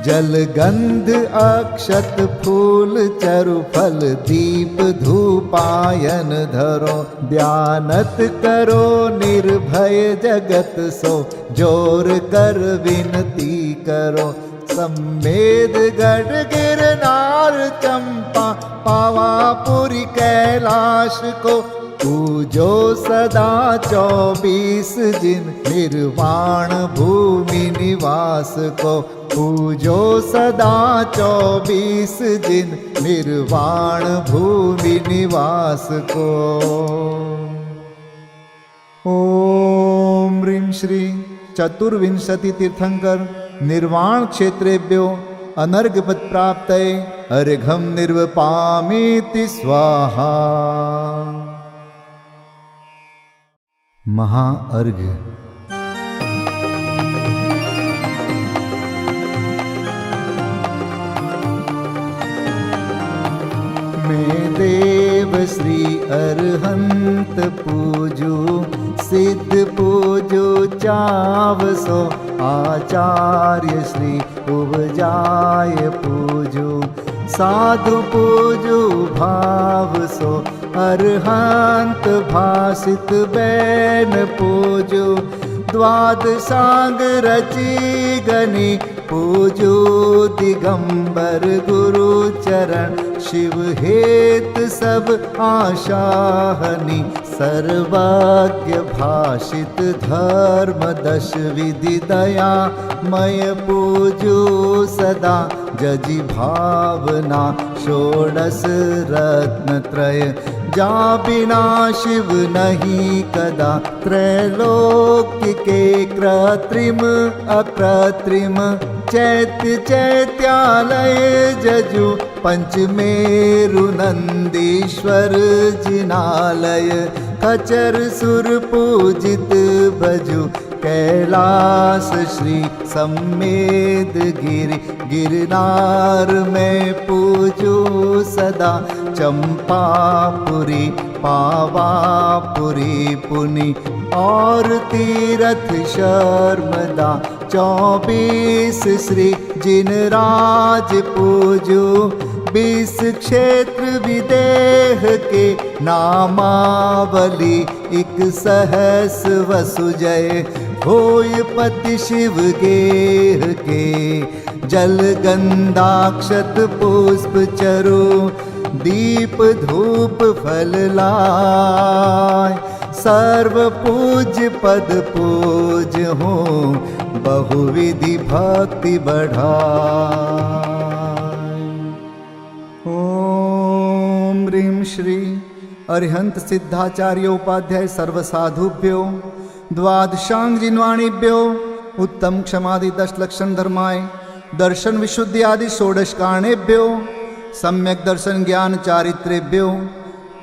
जल गंध अक्षत फूल चरु फल दीप धूपायन धरो, ध्यानत करो निर्भय जगत सो, जोर कर विनती करो। सम्मेद गढ़ गिरनार चंपा पावापुरी कैलाश को, पूजो सदा 24 जिन निर्वाण भूमि निवास को, पूजो सदा 24 जिन निर्वाण भूमि निवास को। ओम ह्रीं श्री चतुर्विंशति तीर्थंकर निर्वाण क्षेत्रेभ्यो अनर्घपद प्राप्तये अर्घं निर्वपामीति स्वाहा। महाअर्घ्य। मैं देव श्री अरहंत पूजू, सिद्ध पूजू चावसो, आचार्य श्री उपजाय पूजू, साधु पूजू भाव सो, अरहंत भासित बैन पूजू, द्वादशांग रची गनी पूजू, दिगंबर गुरु चरण शिव हेत सब आशाहनी, सर्वज्ञ भाषित धर्म दश विधि दया मय पूजू सदा, जजि भावना षोडश रत्न त्रय, जा बिना शिव नहीं कदा, त्रैलोक्य के कृत्रिम अकृत्रिम, चैत्य चैत्यालय जजु, पंचमेरु नंदीश्वर जिनालय, खचर सुर पूजित भजु, कैलास श्री सम्मेद गिरि, गिरनार में पूजू सदा, चंपापुरी पावापुरी पुनि, और तीरथ शर्मदा 24 श्री जिनराज पूजू, 20 क्षेत्र विदेह के नामावली, 1 सहस वसुजय होय पति शिव गेह के, जल गंधाक्षत पुष्प चरु, दीप धूप फल लाय, सर्व पूज्य पद पूज हो, बहुविधि भक्ति बढ़ाय। ओम ह्रीं श्री अरिहंत सिद्धाचार्योपाध्याय सर्वसाधुभ्यो, द्वादशांग जिन्वाणीभ्यो, उत्तम क्षमादि 10 लक्षण धर्माय, दर्शन विशुद्धि आदि 16 कारणेभ्यो, सम्यक दर्शन ज्ञान चारित्रेभ्यो,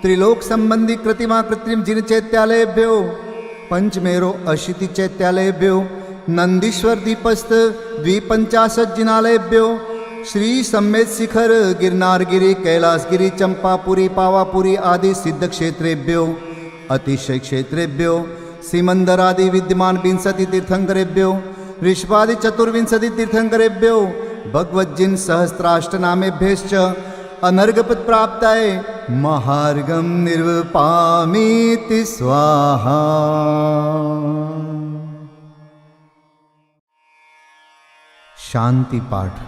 त्रिलोक संबंधी कृतिमा कृत्रिम जिन चैत्यालयभ्यो, पंचमेरो अशीति चैत्यालयभ्यो, नंदीश्वर दीपस्थ 250 जिनालयभ्यो, श्री सम्मेद शिखर गिरनारगिरी कैलासगिरी चंपापुरी पावापुरी आदि सिद्ध क्षेत्रेभ्यो, अतिशय क्षेत्रेभ्यो, सीमंदर आदि विद्यमान 20 तीर्थंकरेभ्यो, ऋषभादि 24 तीर्थंकरेभ्यो, भगवज्जिन सहस्राष्टनामेभ्यश्च अनर्घपद प्राप्ताय महार्घं निर्वपामीति स्वाहा। शांति पाठ।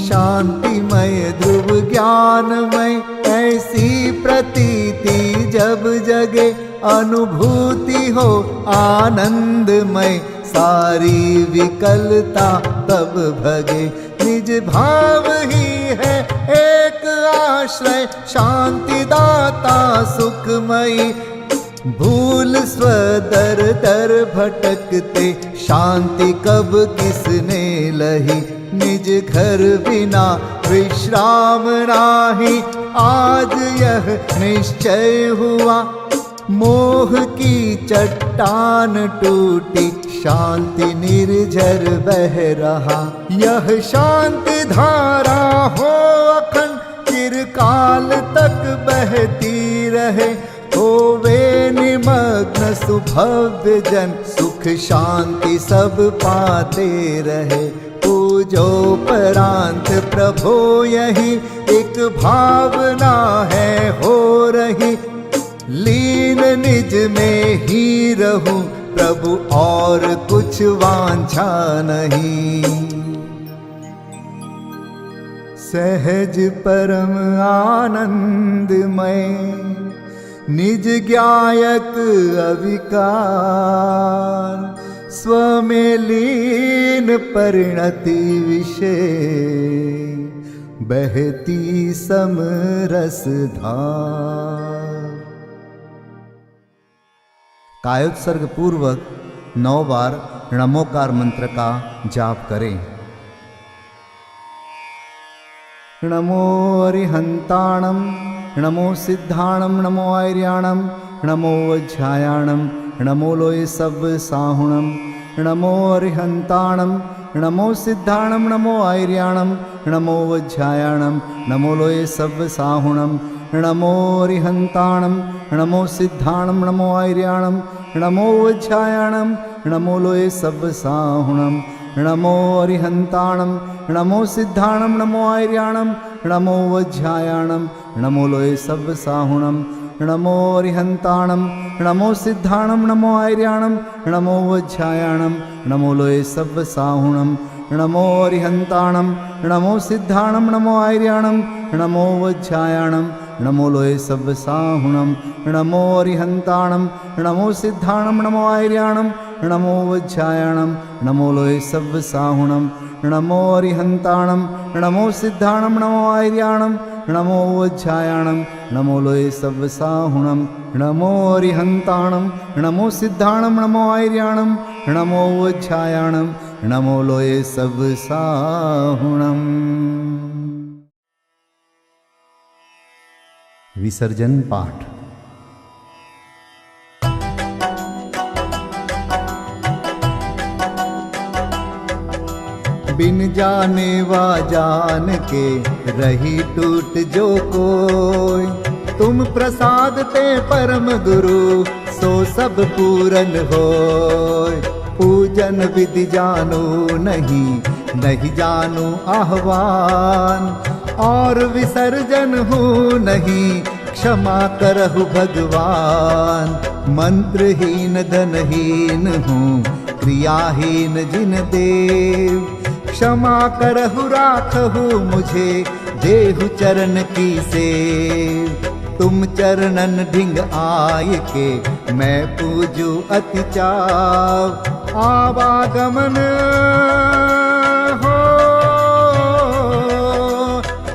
शांतिमय ध्रुव ज्ञानमय ऐसी प्रतीति जब जगे, अनुभूति हो आनंदमय सारी विकलता तब भगे। निज भाव ही है एक आश्रय शांति दाता सुखमयी, भूल स्वदर दर भटकते शांति कब किसने लही। निज घर बिना विश्राम नाही आज यह निश्चय हुआ, मोह की चट्टान टूटी, शांति निर्झर बह रहा। यह शांति धारा हो अखंड, चिरकाल तक बहती रहे। होवे निमग्न सुभव्य जन, सुख शांति सब पाते रहे। पूजोपरांत प्रभो यही एक भावना है हो रही। लीन निज में ही रहूं प्रभु, और कुछ वांछा नहीं। सहज परम आनंदमय, निज ज्ञायक अविकार। स्व में लीन परिणति विषय, बहती समरस धार। कायोत्सर्ग पूर्वक 9 बार नमोकार मंत्र का जाप करें। नमो अरिहंताणं, नमो सिद्धाणं, नमो आर्याणं, नमो वज्रायाणं, नमो लोय सव्व साहुणं। नमो अरिहंताणं, नमो सिद्धाणं, नमो आर्याणं, नमो वज्रायाणं, नमो लोय सव्व साहुणं। नमो अरिहंताणं, नमो सिद्धाणं, नमो आर्याणं, नमो वज्रायाणं, नमो लोय सव्व साहुणं। नमो अरिहंताणं, नमो सिद्धाणं, नमो आर्याणं, नमो वज्रायाणं, नमो लोय सव्व साहुणं। नमो अरिहंताणं, नमो सिद्धाणं, नमो आर्याणं, नमो वज्रायाणं, नमो लोय सव्व साहुणं। नमो अरिहंताणं, नमो सिद्धाणं, नमो आर्याणं, नमो वज्रायाणं, नमो लोय सव्व साहुणं। नमो अरिहंताणं, नमो सिद्धाणं, नमो आर्याणं, नमो वज्रायाणं, नमो लोय सव्व साहुणं। नमो अरिहंताणं, नमो सिद्धाणं, नमो आर्याणं, नमो वज्रायाणं, नमो लोय सव्व साहुणं। नमो अरिहंताणं, नमो सिद्धाणं, नमो आर्याणं, नमो वज्रायाणं, नमो लोय सव्व साहुणं। विसर्जन पाठ। बिन जाने वा जान के रही टूट जो कोई, तुम प्रसाद ते परम गुरु सो सब पूरन होय। पूजन विधि जानो नहीं, नहीं जानो आह्वान, और विसर्जन हूँ नहीं, क्षमा करहु भगवान। मंत्रहीन धनहीन हूँ, क्रियाहीन जिन देव, क्षमा करहु राखहु मुझे, देहु चरण की सेव। तुम चरणन ढिंग आय के, मैं पूजू अति चाव। आवागमन हो,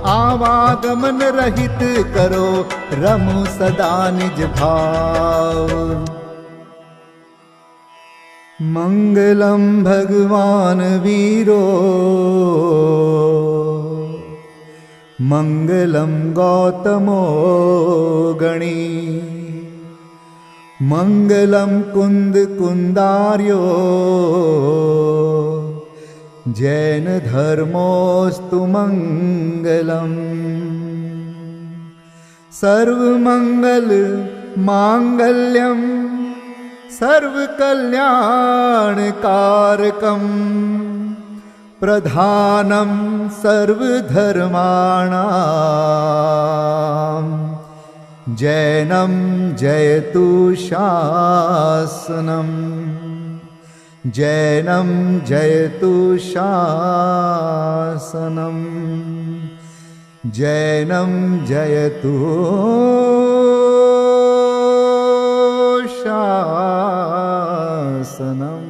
आवागमन रहित करो, रमु सदा निज भाव। मंगलम भगवान वीरो, मंगलम गौतमो गणी। मंगलम कुंद कुंदार्यो, जैन धर्मोस्तु मंगलम। सर्वमंगल मांगल्यम, सर्वकल्याणकारकं, प्रधानं सर्वधर्माणां। जैनं जयतु शासनं, जैनं जयतु शासनं, जैनं जयतु शासनम्।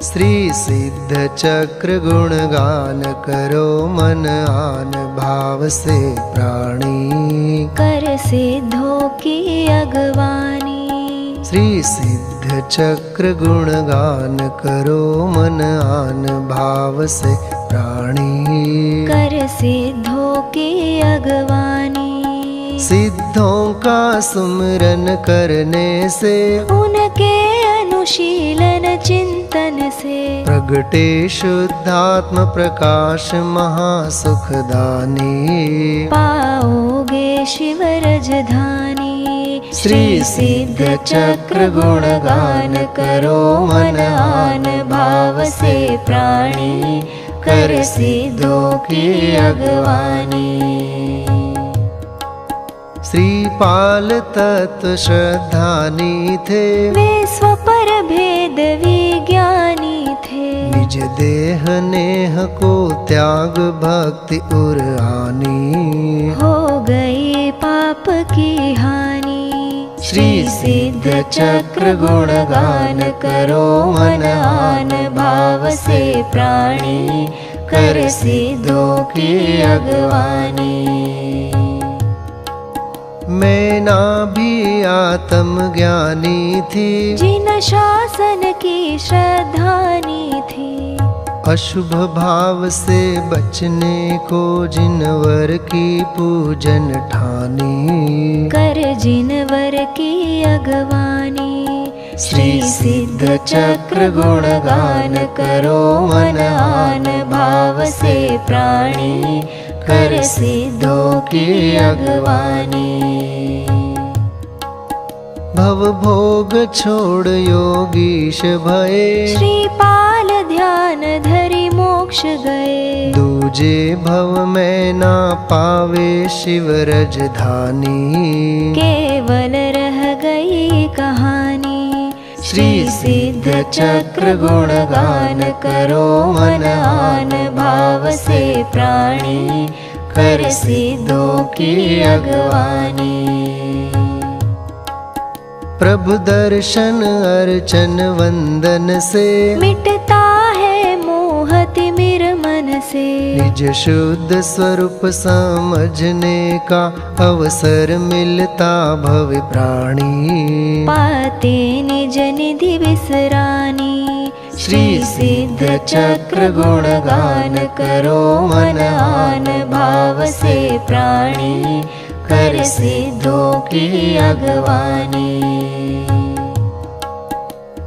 श्री सिद्ध चक्र गुणगान करो, मन आन भाव से प्राणी। कर सिद्धों की अगवानी, श्री सिद्ध सिद्ध चक्र गुणगान करो मन आन भाव से प्राणी। कर सिद्धों की अगवानी, सिद्धों का सुमिरन करने से उनके अनुशीलन चिंतन से प्रगटे शुद्धात्म प्रकाश महासुखदानी। पाओगे शिव रजधानी। श्री सिद्ध चक्र गुणगान करो मन आन भाव से प्राणी। कर सिद्धों की अगवानी। श्रीपाल तत्व श्रद्धानी थे, वे स्वपर भेद विज्ञानी थे। निज देह नेह को त्याग भक्ति उर आनी। हो गई पाप की हानि। श्री सिद्ध चक्र गुणगान करो मन आन भाव से प्राणी। कर सिद्धों की अगवानी। मैं ना भी आत्म ज्ञानी थी, जिन शासन की श्रद्धानी थी। अशुभ भाव से बचने को जिनवर की पूजन ठानी। कर जिनवर की अगवानी। श्री सिद्ध चक्र गुणगान करो मन आन भाव से प्राणी। कर सिद्धों की अगवानी। भव भोग छोड़ योगीश भये, श्रीपाल ध्यान धरि मोक्ष गए। दूजे भव में ना पावे शिव रजधानी। केवल रह गई कहानी। श्री सिद्ध चक्र गुणगान करो मन आन भाव से प्राणी। कर सिद्धों की अगवानी। प्रभु दर्शन अर्चन वंदन से मिटता है मोह तिमिर मन से। निज शुद्ध स्वरूप समझने का अवसर मिलता भव प्राणी। पाते निज निधि विसरानी। श्री सिद्ध चक्र गुणगान करो मन आन भाव से प्राणी। कर सिद्धों की अगवानी।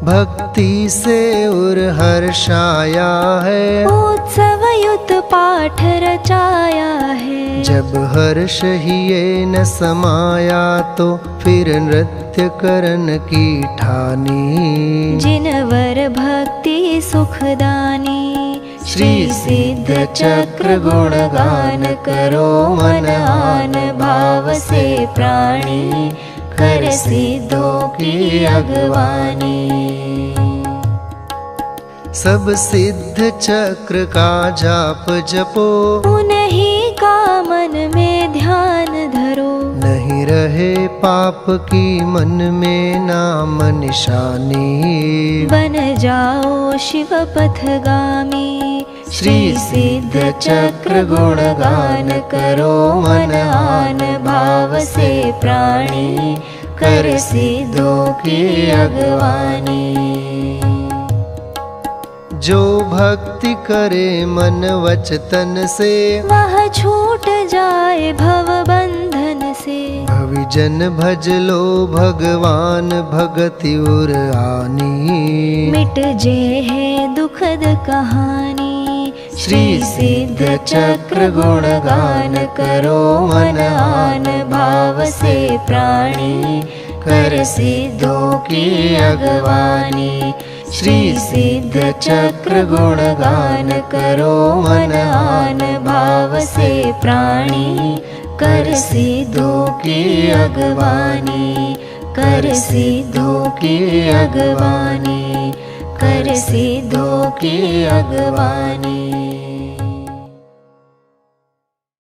भक्ति से उर हर्षाया है, उत्सव युत पाठ रचाया है। जब हर्ष ही ये न समाया तो फिर नृत्य करन की ठानी। जिनवर भक्ति सुखदानी। श्री सिद्ध चक्र गुणगान करो मन आन भाव से प्राणी। कर सिद्धों की अगवानी। सब सिद्ध चक्र का जाप जपो, उन्हीं का मन में ध्यान धरो। नहीं रहे पाप की मन में नाम निशानी। बन जाओ शिव पथगामी। श्री सिद्ध चक्र गुणगान करो मन आन भाव से प्राणी। कर सिद्धों की अगवानी। जो भक्ति करे मन वच तन से, वह छूट जाए भव बंधन से। भविजन भज लो भगवान भगति उर आनी। मिट जे है दुखद कहानी। श्री सिद्ध चक्र गुणगान करो मन आन भाव से प्राणी। कर सिद्धों की अगवानी। श्री सिद्ध चक्र गुणगान करो मन आन भाव से प्राणी। कर सिद्धों की अगवानी। कर सिद्धों की अगवानी। कर सिद्धों की अगवानी।